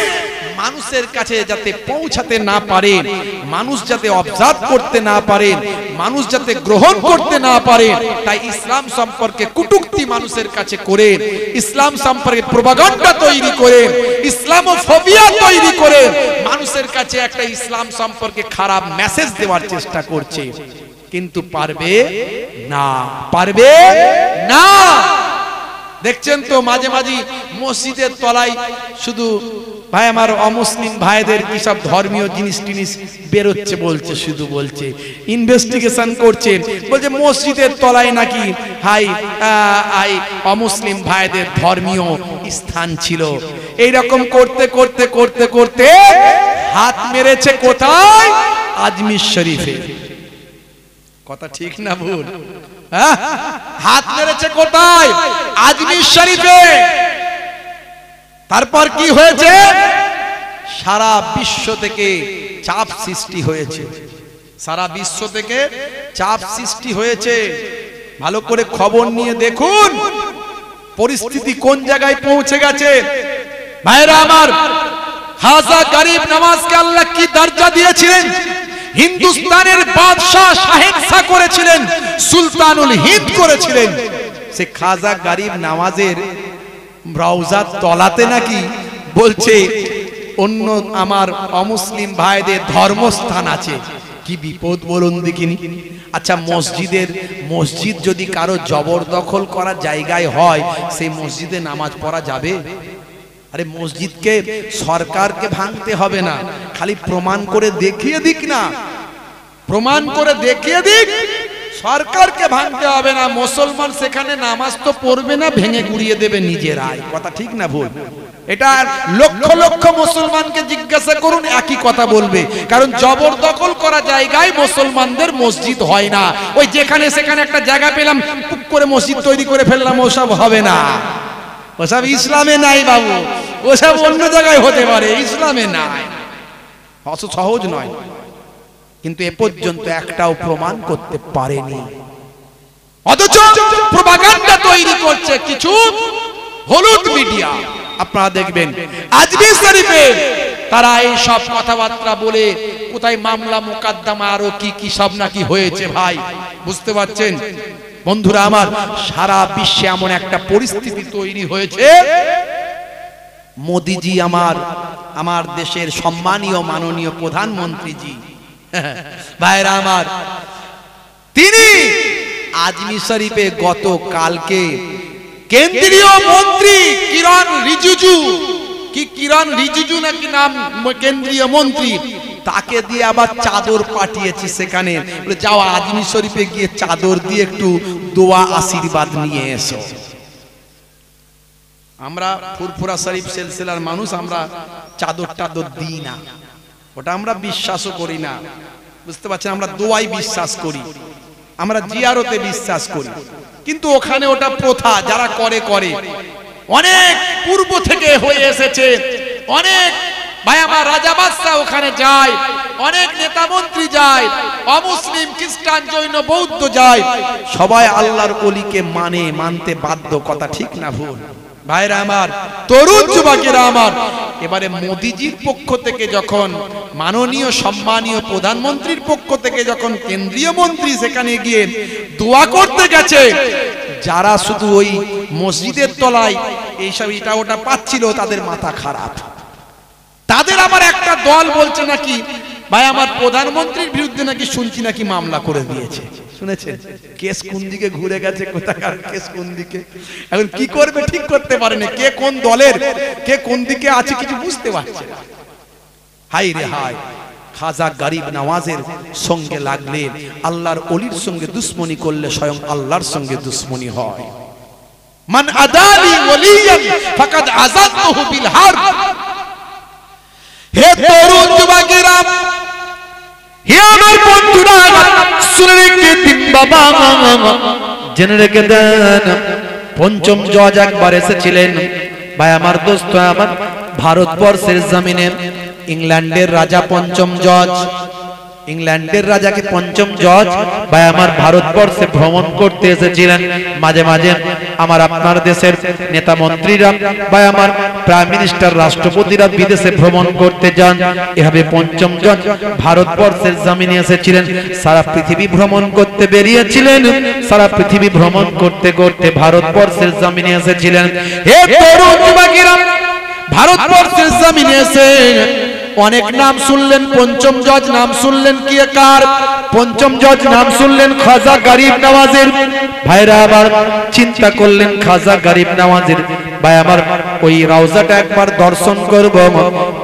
মানুষের কাছে যাতে পৌঁছাতে না পারে, মানুষ যাতে অবজার্ভ করতে না পারে, মানুষ যাতে গ্রহণ করতে না পারে, তাই ইসলাম সম্পর্কে কটূক্তি মানুষের কাছে করে, ইসলাম সম্পর্কে প্রোপাগান্ডা তৈরি করে, ইসলামোফোবিয়া তৈরি করে মানুষের কাছে একটা ইসলাম সম্পর্কে খারাপ মেসেজ দেওয়ার চেষ্টা করছে। কিন্তু পারবে না, পারবে না। দেখছেন তো মাঝে মাঝে মসজিদের তলায় শুধু ভাই আমার অমুসলিম ভাইদের কি সব ধর্মীয় জিনিস টিনিস বেরোচ্ছে, বলছে, শুধু বলছে, ইনভেস্টিগেশন করছে, বলছে মসজিদের তলায় নাকি হাই অমুসলিম ভাইদের ধর্মীয় স্থান ছিল। এইরকম করতে করতে করতে করতে হাত মেরেছে কোথায়? আজমির শরীফে। কথা ঠিক না ভুল? হাত মেরেছে কোথায়? আজমির শরীফে। তারপর কি হয়েছে? সারা বিশ্ব থেকে চাপ সৃষ্টি হয়েছে, সারা বিশ্ব থেকে চাপ সৃষ্টি হয়েছে। ভালো করে খবর নিয়ে দেখুন পরিস্থিতি কোন জায়গায় পৌঁছে গেছে। ভাইরা আমার, খাজা গরিব নওয়াজকে আল্লাহ কি দরজা দিয়েছিলেন? হিন্দুস্তানের বাদশাহ শাহেনশাহ করেছিলেন, সুলতানুল হিন্দ করেছিলেন। সে খাজা গরিব নওয়াজের রওজার তলাতে নাকি বলছে অন্য আমার অমুসলিম ভাইদের ধর্মস্থান আছে। কি বিপদ বলুন দেখিনি। আচ্ছা, মসজিদ যদি কারো জবরদখল করা জায়গায় হয়, সেই মসজিদে নামাজ পড়া যাবে? আরে মসজিদকে সরকারকে ভাঙতে হবে না, খালি প্রমাণ করে দেখিয়ে দিক না, প্রমাণ করে দেখিয়ে দিক। সরকারকে ভাঙতে হবে না, মুসলমান সেখানে নামাজ তো পড়বে না, ভেঙে গুড়িয়ে দেবে নিজেরাই। কথা ঠিক না ভুল? এটা লক্ষ লক্ষ মুসলমানকে জিজ্ঞাসা করুন, একই কথা বলবে। কারণ জবরদখল করা জায়গায় মুসলমানদের মসজিদ হয় না। ওই যেখানে সেখানে একটা জায়গা পেলাম টুক করে মসজিদ তৈরি করে ফেললাম, ওসব হবে না। ওসব ইসলামে নাই বাবু, ওসব অন্য জায়গায় হতে পারে, ইসলামে নাই। অত সহজ নয়। কিন্তু এ পর্যন্ত একটাও প্রমাণ করতে পারেনি, অথচ প্রোপাগান্ডা তৈরি করছে কিছু হলুদ মিডিয়া। আপনারা দেখবেন আজমির শরীফে তারা এই সব কথাবার্তা বলে কোথায় মামলা মোকদ্দমা আরো কি কি সব নাকি হয়েছে। ভাই বুঝতে পারছেন বন্ধুরা আমার, সারা বিশ্বে এমন একটা পরিস্থিতি তৈরি হয়েছে। মোদিজি আমার দেশের সম্মানীয় মাননীয় প্রধানমন্ত্রীজি, ভাইরা আমার, তিনি আজমির শরীফে গতকালকে কেন্দ্রীয় মন্ত্রী কিরণ রিজিজু নাকি নাম কেন্দ্রীয় মন্ত্রী, তাকে দিয়ে আবার চাদর পাঠিয়েছি সেখানে, যাও আজমির শরীফে গিয়ে চাদর দিয়ে একটু দোয়া আশীর্বাদ নিয়ে এসো। আমরা ফুরফুরা শরীফ সিলসিলার মানুষ, আমরা চাদর টাদর দিই না, ওটা আমরা বিশ্বাসও করি না। বুঝতে পারছেন? আমরা দোয়াই বিশ্বাস করি, আমরা জিয়ারতে বিশ্বাস করি। কিন্তু ওখানে ওটা প্রথা, যারা করে করে, অনেক পূর্ব থেকে হয়ে এসেছে। অনেক ভাই আমার রাজা বাদশা ওখানে যায়, অনেক নেতা মন্ত্রী যায়, অমুসলিম খ্রিস্টান জৈন বৌদ্ধ যায়, সবাই আল্লাহর ওলিকে মানতে বাধ্য। কথা ঠিক না ভুল? ভাইরা আমার, তরুণ যুবকেরা আমার, এবারে মোদিজির পক্ষ থেকে যখন, মাননীয় সম্মানীয় প্রধানমন্ত্রীর পক্ষ থেকে যখন কেন্দ্রীয় মন্ত্রী সেখানে গিয়ে দোয়া করতে গেছে, যারা শুধু ওই মসজিদের তলায় এইসব এটা ওটা পাচ্ছিল, তাদের মাথা খারাপ। তাদের আবার একটা দল বলছে নাকি ভাই আমার প্রধানমন্ত্রীর বিরুদ্ধে নাকি শুনছি নাকি মামলা করে দিয়েছে। শুনেছেন? কেস কোন দিকে ঘুরে গেছে, কোথাকার কেস কোন দিকে, এখন কি করবে ঠিক করতে পারে না, কে কোন দলের, কে কোন দিকে আছে কিছু বুঝতে পারছে না। হাই রে হাই, খাজা গরিব নওয়াজের সঙ্গে লাগলে, আল্লাহর ওলির সঙ্গে দুশ্মনী করলে স্বয়ং আল্লাহর সঙ্গে দুশ্মনী হয়। মান আদালি ওলিয়ান ফাকাদ আযাতুহু বিল হারব। হে তরুণ যুবকেরা, হে আমার বন্ধুরা, শুনে রেখে দিন বাবা, জেনে রেখে দেন, পঞ্চম জজ একবার এসেছিলেন। ভাই আমার দোস্ত আমার, ভারতবর্ষের জমিনে ইংল্যান্ডের রাজা পঞ্চম জর্জ, ইংল্যান্ডের রাজাকে পঞ্চম জর্জ ভাই আমার ভারতবর্ষে ভ্রমণ করতে এসেছিলেন। মাঝে মাঝে আমার আপনার দেশের নেতা মন্ত্রীরা ভাই আমার প্রাইম মিনিস্টার রাষ্ট্রপতিরা বিদেশে ভ্রমণ করতে যান। এভাবে পঞ্চম জর্জ ভারতবর্ষের জমিনে এসেছিলেন, সারা পৃথিবী ভ্রমণ করতে বেরিয়েছিলেন। সারা পৃথিবী ভ্রমণ করতে করতে ভারতবর্ষের জমিনে এসেছিলেন। হে তরুণ যুবকেরা, ভারতবর্ষের জমিনে এসে অনেক নাম শুনলেন। পঞ্চম জজ নাম শুনলেন কি কার? পঞ্চম জজ নাম শুনলেন খাজা গরিব নওয়াজের। ভাইরা আবার চিন্তা করলেন খাজা গরিব নওয়াজের ভাই আমার ওই রওজাটা একবার দর্শন করব।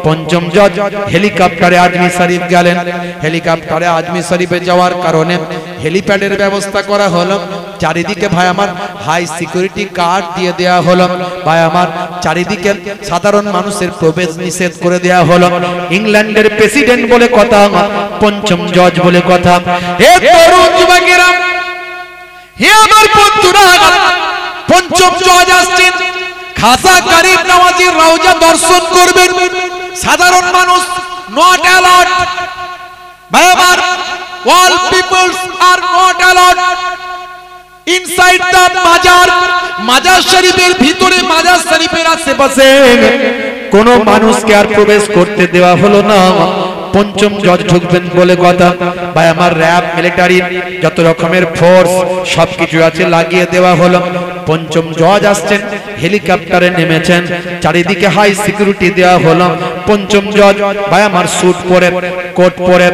পঞ্চম জজ হেলিকপ্টারে আজমি শরীফ গেলেন। হেলিকপ্টারে আজমি শরীফে যাওয়ার কারণে হেলিপ্যাডের ব্যবস্থা করা হলো। চারিদিকে ভাই আমার হাই সিকিউরিটি গার্ড দিয়ে দেয়া হলো। ভাই আমার চারিদিকে সাধারণ মানুষের প্রবেশ নিষেধ করে দেয়া হলো। ইংল্যান্ডের প্রেসিডেন্ট বলে কথা, পঞ্চম জজ বলে কথা। হে তরুণ যুবকেরা, হে আমার বন্ধুরা, পঞ্চম জজ আসছেন, খাজা গরিব নওয়াজের রওজা দর্শন করবেন। সাধারণ মানুষ নট অ্যালাউড। ভাই আমার all peoples are not allowed inside the মাজার। মাজার শরীফের ভিতরে, মাজার শরীফের আশেপাশে কোন মানুষকে আর প্রবেশ করতে দেওয়া হলো না। পঞ্চম জজ ঢুকবেন বলে কথা। ভাই আমার র্যাব, মিলিটারি যত রকমের ফোর্স সবকিছু আছে লাগিয়ে দেওয়া হলো। পঞ্চম জজ আসছেন, হেলিকপ্টারে নেমেছেন, চারিদিকে হাই সিকিউরিটি দেওয়া হলো। পঞ্চম জজ ভাই আমার স্যুট পরে, কোট পরে,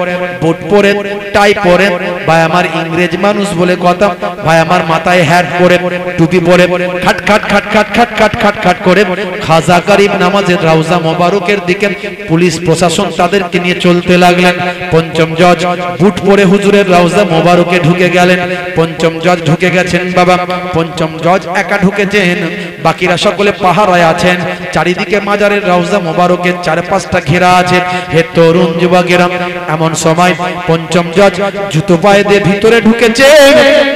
বুট পরে, টাই পরে, ভাই আমার ইংরেজ মানুষ বলে কথা। ভাই আমার মাথায় হ্যাট পরে, টুপি পরে, খাট খাট খাট খাট খাট খাট খাট খাট করে খাজা গরিব নওয়াজের রওজা মোবারকের দিকে পুলিশ প্রশাসন তাদেরকে নিয়ে চলতে লাগলেন। পঞ্চম জজ বুট পরে হুজুরের রওজা মোবারকে ঢুকে গেলেন। পঞ্চম জজ ঢুকে গেছেন বাবা। পঞ্চম জজ একা ঢুকেছেন, বাকিরা সকলে পাহারায় আছেন। চারিদিকে মাজারের রওজা মোবারকের চারপাশটা ঘেরা আছে। হে তরুণ যুবকেরা, এমন সময় পঞ্চম জজ জুতো পায়ে দিয়ে ভিতরে ঢুকেছেন।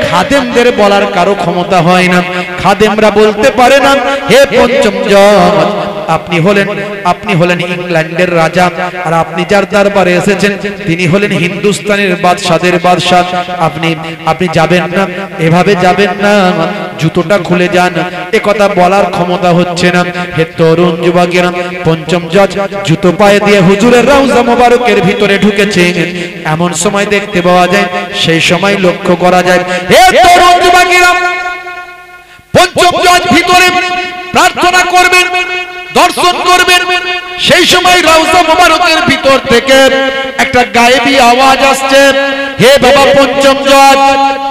খাদেমদের বলার কারো ক্ষমতা হয় না, খাদেমরা বলতে পারে না হে পঞ্চম জজ আপনি হলেন ইংল্যান্ডের রাজা, আর আপনি যার দরবারে এসেছেন তিনি হলেন হিন্দুস্তানের বাদশাদের বাদশাহ। আপনি যাবেন না, এভাবে যাবেন না, জুতোটা খুলে যান। এ কথা বলার ক্ষমতা হচ্ছে না। হে তরুণ যুবকেরা, পঞ্চম জজ জুতো পায়ে দিয়ে হুজুরের রওজা মোবারকের ভিতরে ঢুকেছে। এমন সময় দেখতে পাওয়া যায়, সেই সময় লক্ষ্য করা যায়, হে তরুণ যুবকেরা, পঞ্চম জজ ভিতরে প্রার্থনা করবেন, দর্শন করবেন। সেই সময় রওজা মোবারকের ভিতর থেকে একটা গায়েবী আওয়াজ আসছে, হে বাবা পঞ্চম জজ,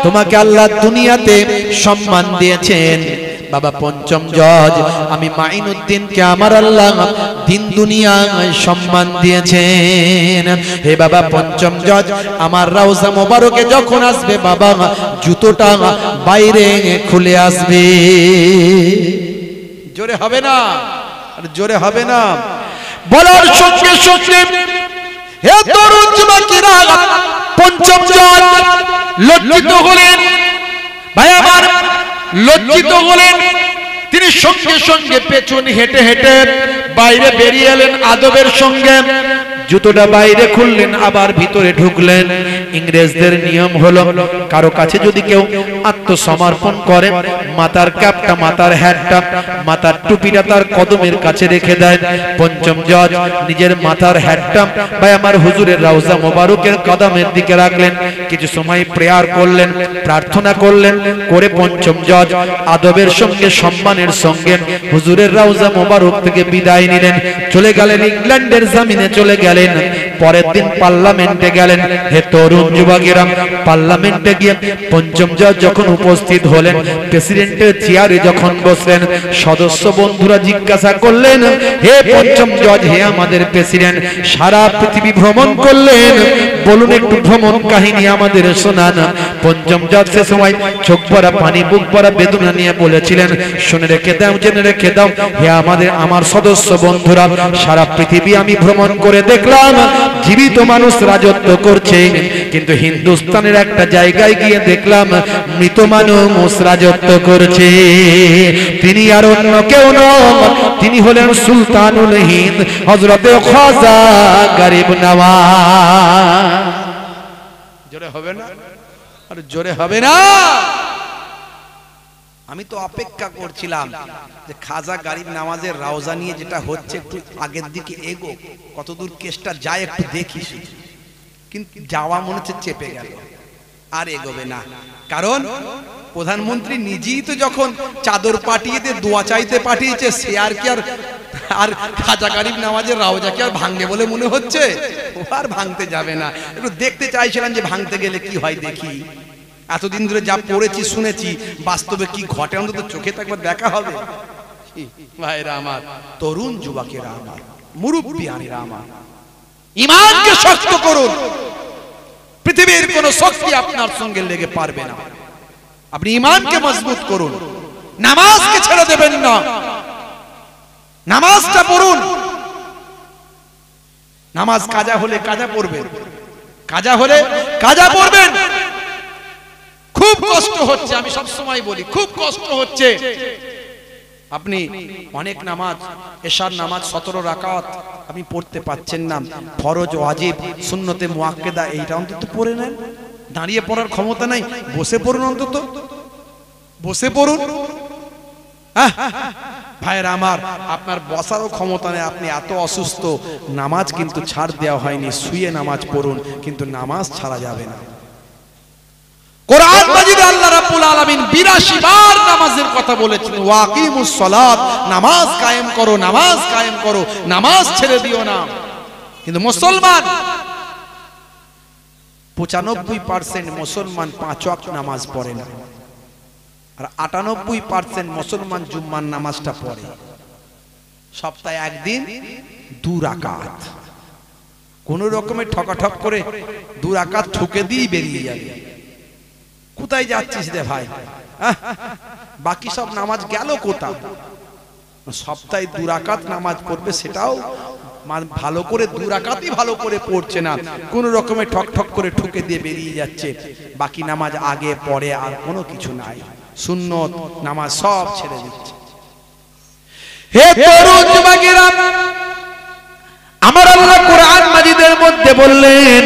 তোমাকে আল্লাহ দুনিয়াতে সম্মান দিয়েছেন। বাবা পঞ্চম জজ, আমি মাইনুদ্দিনকে আমার আল্লাহ দিন দুনিয়ায় সম্মান দিয়েছেন। হে বাবা পঞ্চম জজ, আমার রওজা মোবারকে যখন আসবে বাবা, জুতোটা বাইরে খুলে আসবে। জোরে হবে না, জোরে হবে না। বলার সঙ্গে সঙ্গে হে তরুণ যুবকেরা, পঞ্চম জজ লজ্জিত হলেন। ভাই আমার লজ্জিত হলেন। তিনি সঙ্গে সঙ্গে পেছন হেঁটে হেঁটে বাইরে বেরিয়ে এলেন আদবের সঙ্গে। জুতোটা বাইরে খুললেন, আবার ভিতরে ঢুকলেন। ইংরেজদের নিয়ম হলো, কারো কাছে যদি কেউ আত্মসমর্পণ করে, মাথার ক্যাপটা, মাথার হ্যাটটা, মাথার টুপিটা তার কদমের কাছে রেখে দেয়। পঞ্চম জজ নিজের মাথার হ্যাটটা ভাই আমার হুজুরের রওজা মোবারকের কদমের দিকে রাখলেন। কিছু সময় প্রেয়ার করলেন, প্রার্থনা করলেন, করে পঞ্চম জজ আদবের সঙ্গে, সম্মানের সঙ্গে হুজুরের রওজা মোবারক থেকে বিদায় নিলেন। চলে গেলেন ইংল্যান্ডের জমিনে, চলে গেলেন। পরের দিন পার্লামেন্টে গেলেন। হে তরুণ যুবকেরা, পার্লামেন্টে গিয়ে পঞ্চম জজ যখন উপস্থিত হলেন, প্রেসিডেন্টের চেয়ারে যখন বসলেন, সদস্য বন্ধুরা জিজ্ঞাসা করলেন, হে পঞ্চম জজ, হে আমাদের প্রেসিডেন্ট, সারা পৃথিবী ভ্রমণ করলেন, বলুন একটু ভ্রমণ কাহিনী আমাদের শোনান। পঞ্চম জজ সে সময় চোখ ভরা পানি, বুক ভরা বেদনা নিয়ে বলেছিলেন, শুনে রেখে দাও, জেনে রেখে দাও, হে আমার সদস্য বন্ধুরা, সারা পৃথিবী আমি ভ্রমণ করে দেখলাম জীবিত মানুষ রাজত্ব করছে, কিন্তু হিন্দুস্তানের একটা জায়গায় গিয়ে দেখলাম মৃত মানুষ রাজত্ব করছে। তিনি আর অন্য কেউ নন, তিনি হলেন সুলতানুল হিন্দ হযরতে খাজা গরিব নওয়াজ। জোরে হবে না? আর জোরে হবে না? আমি তো অপেক্ষা করছিলাম যে খাজা গরিব নওয়াজের রওজা নিয়ে যেটা হচ্ছে একটু আগের দিকে এগো, কতদূর কেসটা যায় একটু দেখিস, কিন্তু যাওয়া মনে হচ্ছে চেপে গেল, আর এগোবে না। কারণ প্রধানমন্ত্রী নিজেই তো যখন চাদর পাঠিয়ে দিয়ে দোয়া চাইতে পাঠিয়েছে, সে আর কি আর খাজা গরিব নওয়াজের রওজা কি আর ভাঙবে বলে মনে হচ্ছে? ও আর ভাঙতে যাবে না। একটু দেখতে চাইছিলাম যে ভাঙতে গেলে কি হয় দেখি। এতদিন ধরে যা পড়েছি শুনেছি, বাস্তবে কি ঘটে অন্তত চোখে তো একবার দেখা হবে। ভাইরা আমার, তরুণ যুবকেরা আমার, মুরব্বিয়ানেরা আমার, ঈমানকে শক্ত করুন। পৃথিবীর কোন শক্তি আপনার সঙ্গে লেগে পারবে না। আপনি ঈমানকে মজবুত করুন, নামাজকে ছেড়ে দেবেন না, নামাজটা পড়ুন। নামাজ কাজা হলে কাজা পড়বেন, কাজা হলে কাজা পড়বেন। খুব কষ্ট হচ্ছে, আমি সব সময় বলি খুব কষ্ট হচ্ছে। আপনি অনেক নামাজ, এশার নামাজ 17 রাকাত আপনি পড়তে পাচ্ছেন না। ফরজ, ওয়াজিব, সুন্নতে মুআক্কেদা এইটা অন্তত পড়ে নেন। দাঁড়িয়ে পড়ার ক্ষমতা নাই, বসে পড়ুন, অন্তত বসে পড়ুন। ভাইরা আমার, আপনার বসারও ক্ষমতা নেই, আপনি এত অসুস্থ, নামাজ কিন্তু ছাড় দেওয়া হয়নি। শুয়ে নামাজ পড়ুন, কিন্তু নামাজ ছাড়া যাবে না। কোরআন মাজিদে আল্লাহ রাব্বুল আলামিন 82 বার নামাজের কথা বলেছেন। ওয়াকিমুস সালাত, নামাজ কায়েম করো, নামাজ কায়েম করো, নামাজ ছেড়ে দিও না। কিন্তু মুসলমান 95% মুসলমান 5 ওয়াক্ত নামাজ পড়ে না, আর 98% মুসলমান জুম্মার নামাজটা পড়ে। সপ্তাহে একদিন 2 রাকাত, কোন রকমে ঠকাঠক করে 2 রাকাত ঠুকে দিয়ে বেরিয়ে যাবে। কোথায় যাচ্ছিস রে ভাই? বাকি সব নামাজ গেল কোথায়? সপ্তাহে 2 রাকাত নামাজ পড়বে, সেটাও ভালো করে 2 রাকাতই ভালো করে পড়ছে না, কোন রকমে ঠক ঠক করে ঠুকে দিয়ে বেরিয়ে যাচ্ছে। বাকি নামাজ আগে পরে আর কোনো কিছু নাই, সুন্নত নামাজ সব ছেড়ে দিচ্ছে। হে তরুণ যুবকেরা, আমার আল্লাহ কোরআন মাজিদের মধ্যে বললেন,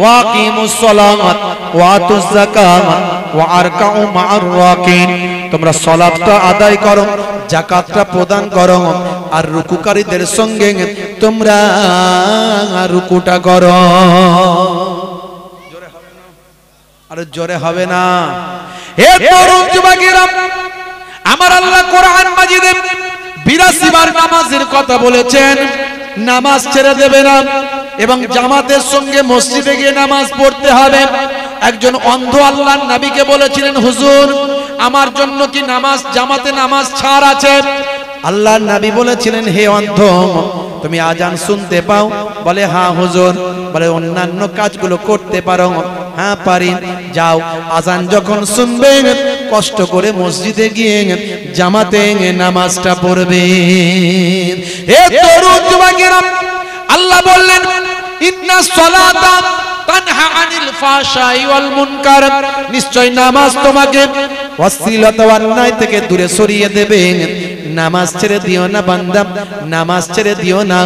ওয়াকিমুস সালাত ওয়া আতুজ যাকাত ওয়া আরকাউ মা'আর রাকিন। তোমরা সালাতটা আদায় করো, যাকাতটা প্রদান করো, আর রুকুকারীদের সঙ্গে তোমরা রুকুটা করো। জোরে হবে না? আরে জোরে হবে না? হে তরুণ যুবকেরা, আমার আল্লাহ কোরআন মাজিদে 82 বার নামাজের কথা বলেছেন। নামাজ ছেড়ে দেবে না, এবং জামাতের সঙ্গে মসজিদে গিয়ে নামাজ পড়তে হবে। একজন অন্ধ আল্লাহর নবীকে বলেছিলেন, হুজুর আমার জন্য কি নামাজ জামাতে নামাজ ছাড় আছে? আল্লাহর নবী বলেছিলেন, হে অন্ধ, তুমি আজান শুনতে পাও? বলে হ্যাঁ হুজুর। বলে অন্যান্য কাজগুলো করতে পারো? হ্যাঁ পারি। যাও, আজান যখন শুনবে কষ্ট করে মসজিদে গিয়ে জামাতে নামাজটা পড়বে। হে তরুণ যুবকেরা, আল্লাহ বললেন, ইন্না সালাতা তানহা আনিল ফাহশাই ওয়াল মুনকার। নিশ্চয় নামাজ তোমাকে অশ্লীলতা ও অন্যায় থেকে দূরে সরিয়ে দেবে। নামাজ ছেড়ে দিও না বান্দা, নামাজ ছেড়ে দিও না।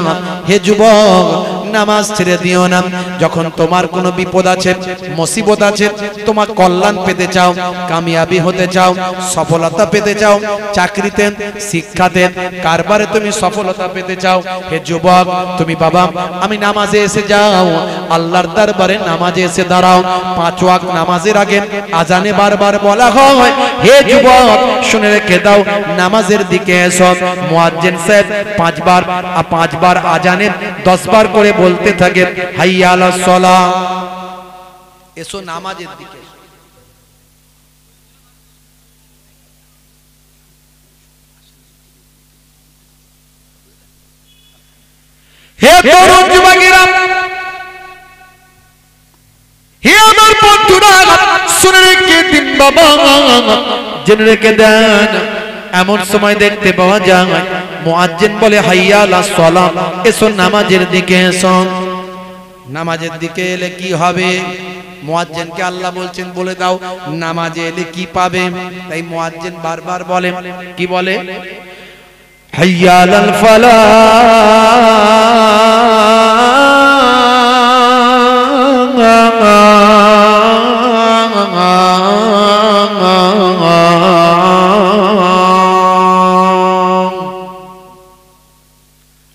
হে যুবক, নামাজ ছেড়ে দিও না। যখন তোমার কোনো বিপদ আছে, মুসিবত আছে, তোমার কল্যাণ পেতে চাও, কামিয়াবি হতে চাও, সফলতা পেতে চাও, চাকরিতে, শিক্ষাতে, কারবারে তুমি সফলতা পেতে চাও, হে যুবক তুমি বাবা আমি নামাজে এসে যাও, আল্লাহর দরবারে নামাজে এসে দাঁড়াও। 5 ওয়াক্ত নামাজের আগে আজানে বারবার বলা হয়, হে যুবক শুনে রেখে দাও, নামাজের দিকে এসো। মুয়াজ্জিন সাহেব 5 বার আজানে 10 বার করে বলতে থাকে, হাইয়া আলাস সালাহ, এসো নামাজের দিকে। হে তরুণ যুবকেরা, হে আমার বন্ধুরা, শুনে রেখে দিন বাবা, জেনে রেখে দেন। এমন সময় দেখতে পাওয়া যায় মুয়াজ্জিন বলে, হাইয়া আলাস সালাহ, এসো নামাজের দিকে এসো। নামাজের দিকে এলে কি হবে? মুয়াজ্জিনকে আল্লাহ বলছেন, বলে দাও নামাজে এলে কি পাবে। তাই মুয়াজ্জিন বারবার বলে, কি বলে? হাইয়া আলাল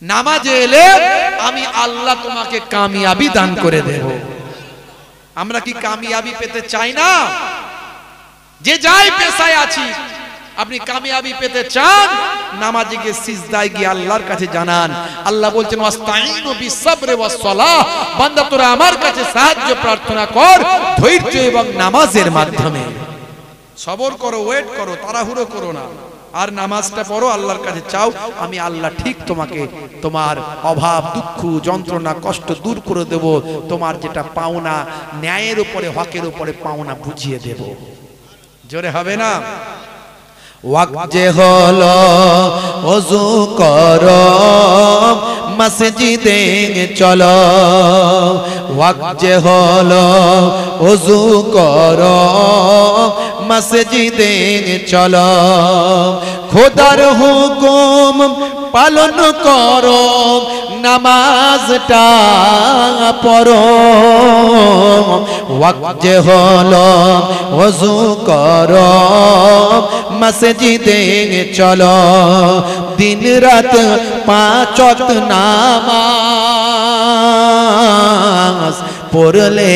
নামাজে এলে আমি আল্লাহ তোমাকে কামিয়াবি দান করে দেব। আমরা কি কামিয়াবি পেতে চাই না? যে যাই পেশায় আছি, আপনি কামিয়াবি পেতে চান, নামাজে গিয়ে সিজদায় গিয়ে আল্লাহর কাছে জানান। আল্লাহ বলছেন ওয়াস্তাইনু বিসসবরি ওয়াসসালাহ, বান্দা তোরা আমার কাছে সাহায্য প্রার্থনা কর ধৈর্য এবং নামাজের মাধ্যমে। সবর করো, ওয়েট করো, তাড়াহুড়ো করো না, আর নামাজটা পড়ো, আল্লাহর কাছে চাও, আমি আল্লাহ ঠিক তোমাকে তোমার অভাব, দুঃখ, যন্ত্রণা, কষ্ট দূর করে দেব, তোমার যেটা পাওনা, ন্যায়ের উপরে, হকের উপরে পাওনা বুঝিয়ে দেব। জোরে হবে না? ওয়াক্ত যে হলো ওযু করো মসজিদে চলো, ওয়াক্ত যে হলো ওযু করো মসজিদে চলো, খোদার হুকুম পালন করো, নামাজটা পড়ো। ওয়াক্ত যে হলো ওযু করো মসজিদে চলো, দিন রাত 5 ওয়াক্ত নামাজ পড়লে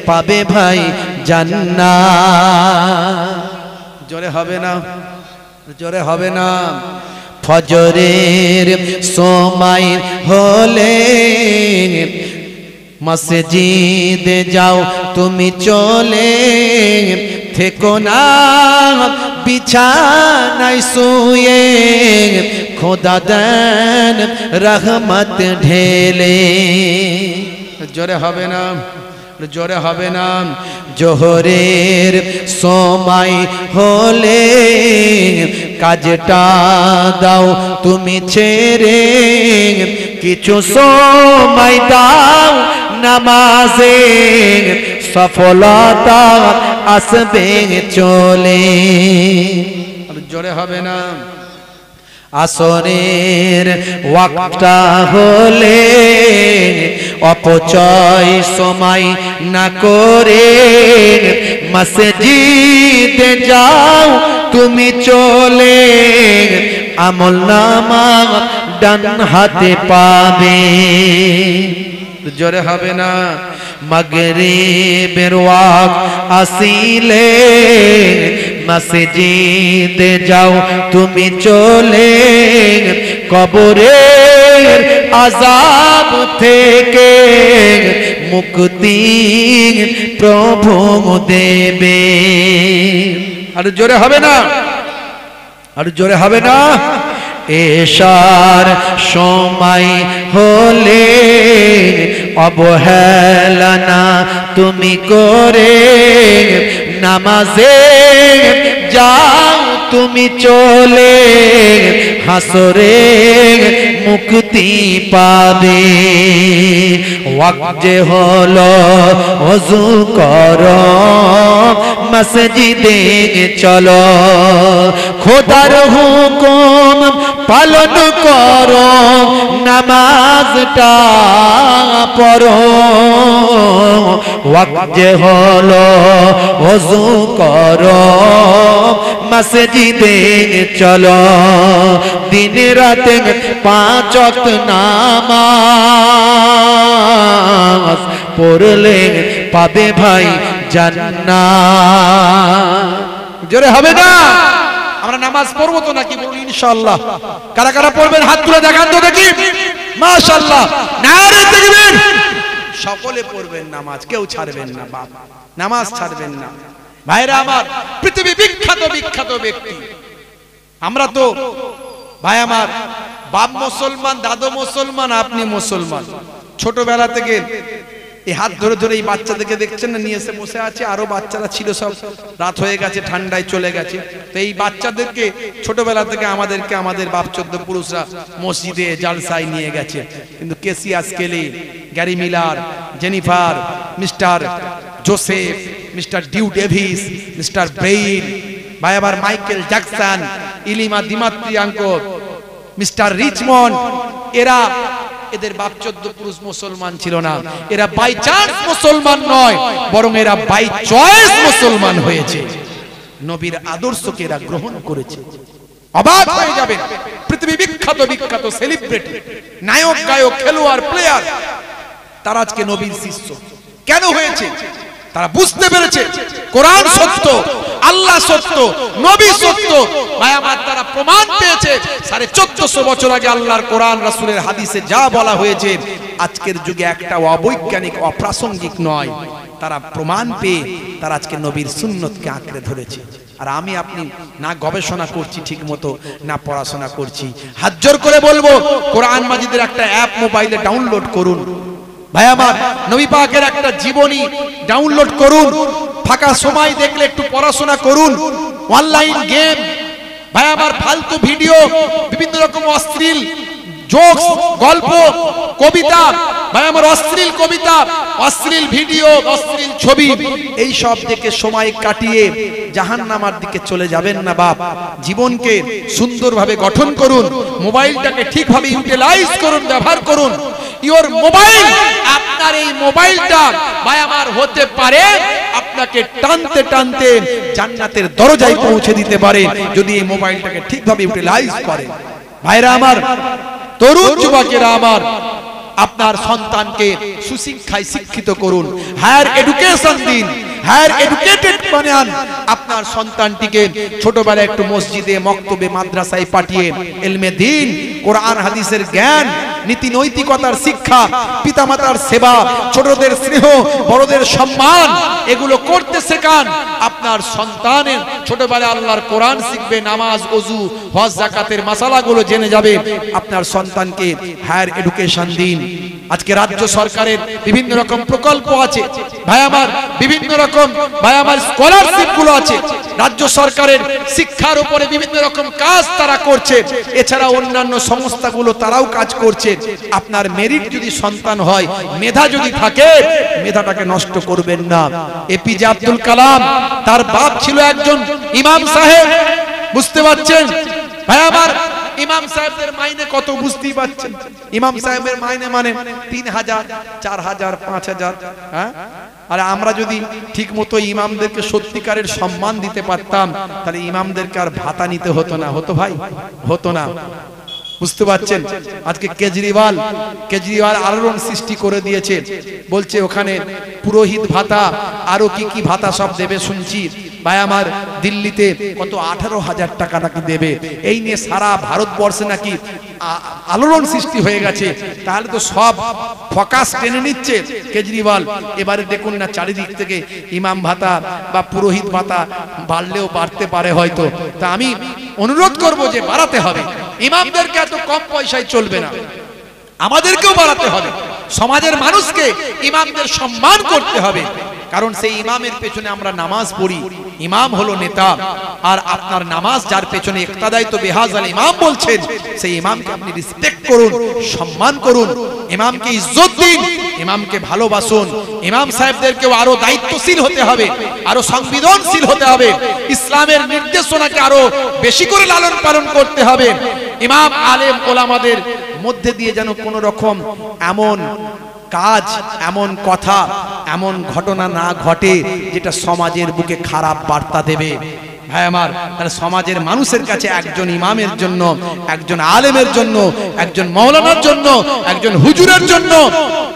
পাবে ভাই জান্নাত। জোরে হবে না? জোরে হবে না? ফজরের সময় হলে মসজিদে যাও তুমি চলে, থেকো না বিছানায় শুয়ে, খোদা দেন রহমত ঢেলে। জোরে হবে না? জোরে হবে না? জোহরের সময় হলে কাজটা দাও তুমি ছেড়ে, কিছু সময় দাও নামাজে, সফলতা আসবে চলে। জোরে হবে না? আসরের ওয়াক্তটা হলে অপচয় সময় না করে, মসজিদে যাও তুমি চলে, আমলনামা ডান হাতে পাবে। জোরে হবে না? মাগরিবের ওয়াক্ত আসিলে মসজিদে যাও তুমি চলে, কবরের আযাব থেকে মুক্তি প্রভু দেবে। আর জোরে হবে না? আর জোরে হবে না? এশার সময় হলে অবহেলা না তুমি করে, নামাজে যাও তুমি চলে, হাসরে মুক্তি পাবে। ওয়াক্ত যে হলো ওযু করো মসজিদে চলো, খোদার হুকুম পালন করো, নামাজটা পড়ো। ওয়াক্ত যে হলো ওযু করো মসজিদে চলো, দিন রাত 5 ওয়াক্ত নামাজ পড়লে পাবে ভাই জান্নাত। জোরে হবে না? আমরা নামাজ পড়বো তো নাকি? বলুন ইনশাআল্লাহ। কারা কারা পড়বেন হাত তুলে দেখান তো দেখি। মাশাআল্লাহ, নারে তাকবীর। সকলে পড়বেন নামাজ, কেউ ছাড়বেন না বাপ, নামাজ ছাড়বেন না। ভাইরা আমার, পৃথিবী বিখ্যাত বিখ্যাত ব্যক্তি আমরা তো, ভাই আমার, বাপ মুসলমান, দাদু মুসলমান, আপনি মুসলমান। ছোটবেলা থেকে এই হাত ধরে ধরে এই বাচ্চাদেরকে দেখছেন না, নিয়ে এসে বসে আছে। আরো বাচ্চারা ছিল, সব রাত হয়ে গেছে, ঠান্ডায় চলে গেছে। তো এই বাচ্চাদেরকে ছোটবেলা থেকে আমাদেরকে আমাদের বাপ চোদ্দ পুরুষরা মসজিদে জালসায় নিয়ে গেছে। কিন্তু Cassius Clay, Gary Miller, Jennifer, mister Joseph, mister Dew Davis, mister Brain, ভাই আবার মাইকেল জ্যাকসন, ইলিমা দিমাত্রিয়াঙ্কো, মিস্টার রিচমন্ড, এরা এদের বাপ 14 পুরুষ মুসলমান ছিল না, এরা বাই চান্স মুসলমান নয়, বরং এরা বাই চয়েস মুসলমান হয়েছে। নবীর আদর্শকে এরা গ্রহণ করেছে। অবাক হয়ে যাবেন, পৃথিবী বিখ্যাত বিখ্যাত সেলিব্রিটি, নায়ক গায়ক খেলোয়াড় প্লেয়ার, তারা আজকে নবীর শিষ্য। কেন হয়েছে? তারা বুঝতে পেরেছে কোরআন সত্য, আল্লাহ সত্য, নবী সত্য। ভাই আমার, তারা প্রমাণ পেয়েছে 1450 বছর আগে আল্লাহর কোরআন রাসূলের হাদিসে যা বলা হয়েছে আজকের যুগে একটা অবৈজ্ঞানিক অপ্রাসঙ্গিক নয়। তারা প্রমাণ পেয়ে তারা আজকে নবীর সুন্নতকে আঁকড়ে ধরেছে। আর আমি আপনি না গবেষণা করছি ঠিক মতো, না পড়াশোনা করছি। হাত জোর করে বলবো, কোরআন মাজিদের একটা অ্যাপ মোবাইলে ডাউনলোড করুন। ভাই আমার, নবী পাকের একটা জীবনী ডাউনলোড করুন। ফাঁকা সময় দেখলে একটু পড়াশোনা করুন। অনলাইন গেম, ভাই আমার, ফালতু ভিডিও, বিভিন্ন রকম অশ্লীল জোকস, গল্প, কবিতা, ভাই আমার, অশ্লীল কবিতা, অশ্লীল ভিডিও, অশ্লীল ছবি, এই সব দেখে সময় কাটিয়ে জাহান্নামের দিকে চলে যাবেন না বাপ। জীবনকে সুন্দরভাবে গঠন করুন, মোবাইলটাকে ঠিকভাবে ইউটিলাইজ করুন, ব্যবহার করুন। ইওর মোবাইল, আপনার এই মোবাইলটা ভাই আমার হতে পারে আপনাকে টানতে টানতে জান্নাতের দরজায় পৌঁছে দিতে পারে, যদি এই মোবাইলটাকে ঠিকভাবে ইউটিলাইজ করেন। ভাইরা আমার, তরুণ যুবকেরা আমার, আপনার সন্তানকে সুশিক্ষায় শিক্ষিত করুন, হায়ার এডুকেশন দিন, হায়ার এডুকেটেড বানান। আপনার সন্তানটিকে ছোটবেলায় একটু মসজিদে, মক্তবে, মাদ্রাসায় পাঠিয়ে ইলমে দ্বীন, কোরআন হাদিসের জ্ঞান, নীতি নৈতিকতার শিক্ষা, পিতামাতার সেবা, ছোটদের স্নেহ, বড়দের সম্মান, এগুলো করতে শেখান। আপনার সন্তানের ছোটবেলায় আল্লাহর কোরআন শিখবে, নামাজ, ওযু, হজ, যাকাতের মাসালাগুলো জেনে যাবে। আপনার সন্তানকে হায়ার এডুকেশন দিন। আজকে রাজ্য সরকারের বিভিন্ন রকম প্রকল্প আছে ভাই আমার, বিভিন্ন রকম ভাই আমার স্কলারশিপ গুলো আছে। রাজ্য সরকারের শিক্ষার উপরে বিভিন্ন রকম কাজ তারা করছে। এছাড়া অন্যান্য সংস্থাগুলো তারাও কাজ করছে। আপনার মেরিট যদি সন্তান হয়, মেধা যদি থাকে, মেধাটাকে নষ্ট করবেন না। এপিজে আব্দুল কালাম, তার বাপ ছিল একজন ইমাম সাহেব। বুঝতে পারছেন ভাই আমার, ইমাম সাহেবদের মাইনে কত বুঝতেই পারছেন। ইমাম সাহেবের মাইনে মানে 3000, 4000, 5000। হ্যাঁ, আর আমরা যদি ঠিক মতো ইমামদেরকে সত্যিকারের সম্মান দিতে পারতাম, তাহলে ইমামদেরকে আর ভাতা নিতে হতো না। হতো ভাই? হতো না। বুঝতে পারছেন? আজকে কেজরিওয়াল আলোড়ন সৃষ্টি করে দিয়েছে, বলছে ওখানে পুরোহিত ভাতা, আরো কি কি ভাতা সব দেবে শুনছি। ভাই আমার, দিল্লিতে কত 18,000 টাকা নাকি দেবে। এই নিয়ে সারা ভারতবর্ষে নাকি আলোড়ন সৃষ্টি হয়ে গেছে। তাহলে তো সব ফোকাস টেনে নিচ্ছে কেজরিওয়াল। এবারে দেখুন না, চারিদিক থেকে ইমাম ভাতা বা পুরোহিত ভাতা বাড়লেও বাড়তে পারে হয়তো। তা আমি অনুরোধ করব যে বাড়াতে হবে। ইমামদেরকে এত কম পয়সায় চলবে না, আমাদেরকেও বাড়াতে হবে। সমাজের মানুষকে ইমামদের সম্মান করতে হবে, কারণ সেই ইমামের পেছনে আমরা নামাজ পড়ি। ইমাম হলো নেতা, আর আপনার নামাজ যার পেছনে ইক্তাদাই তো বিহাজাল ইমাম বলছেন, সেই ইমামকে আপনি রেসপেক্ট করুন, সম্মান করুন, ইমামকে ইজ্জত দিন, ইমামকে ভালোবাসুন। ইমাম সাহেবদেরকেও আরো দায়িত্বশীল হতে হবে, আরো সংবেদনশীল হতে হবে, ইসলামের নির্দেশনাকে আরো বেশি করে লালন পালন করতে হবে। ইমাম আলেম ওলামাদের মধ্যে দিয়ে যেন কোনো রকম এমন কাজ, এমন কথা, এমন ঘটনা না ঘটে যেটা সমাজের বুকে খারাপ বার্তা দেবে। ভাই আমার, তাহলে সমাজের মানুষের কাছে একজন ইমামের জন্য, একজন আলেমের জন্য, একজন মাওলানার জন্য, একজন হুজুরের জন্য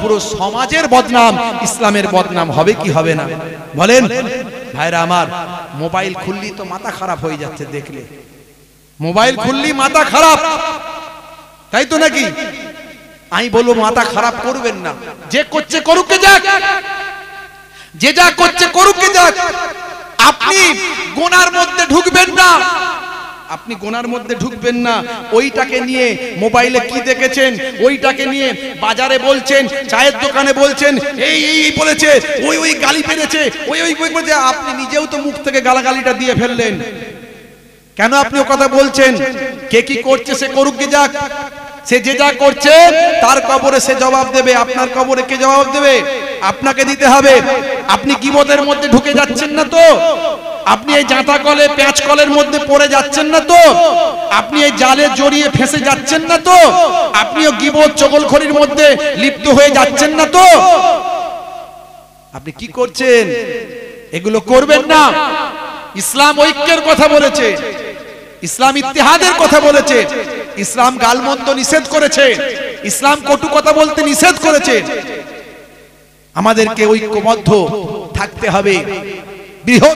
পুরো সমাজের বদনাম, ইসলামের বদনাম হবে কি হবে না বলেন? ভাইরা আমার, মোবাইল খুললি তো মাথা খারাপ হয়ে যাচ্ছে। দেখলে মোবাইল খুললি মাথা খারাপ, তাই তো নাকি? আমি বলবো মাথা খারাপ করবেন না। যে করছে করুকে যাক, যে যা করছে করুকে যাক। আপনি গুনার মধ্যে ঢুকবেন না, আপনি গুনার মধ্যে ঢুকবেন না। ওইটাকে নিয়ে মোবাইলে কি দেখেছেন, ওইটাকে নিয়ে বাজারে বলছেন, চায়ের দোকানে বলছেন, এই এই বলেছে, ওই ওই গালি পেরেছে, ওই ওই বলেছে। আপনি নিজেও তো মুখ থেকে গালাগালিটা দিয়ে ফেললেন। কেন আপনি ও কথা বলছেন? কে কি করছে সে করুকে যাক। সে যে যা করছে তার কবরে সে জবাব দেবে। আপনার কবরে কে জবাব দেবে? আপনাকে দিতে হবে। আপনি গীবতের মধ্যে ঢুকে যাচ্ছেন না তো? আপনি এই জাঁতা কলে পেঁচ কলের মধ্যে পড়ে যাচ্ছেন না তো? আপনি এই জালে জড়িয়ে ফেঁসে যাচ্ছেন না তো? আপনিও গীবত চগলখড়ির মধ্যে লিপ্ত হয়ে যাচ্ছেন না তো? আপনি কি করছেন? এগুলো করবেন না। ইসলাম ঐক্যের কথা বলেছে, ইসলাম ইত্তেহাদের কথা বলেছে, ইসলাম গালমন্দ নিষেধ করেছে, ইসলাম কটু কথা বলতে নিষেধ করেছে। আমাদেরকে ঐক্যবদ্ধ থাকতে হবে। বৃহৎ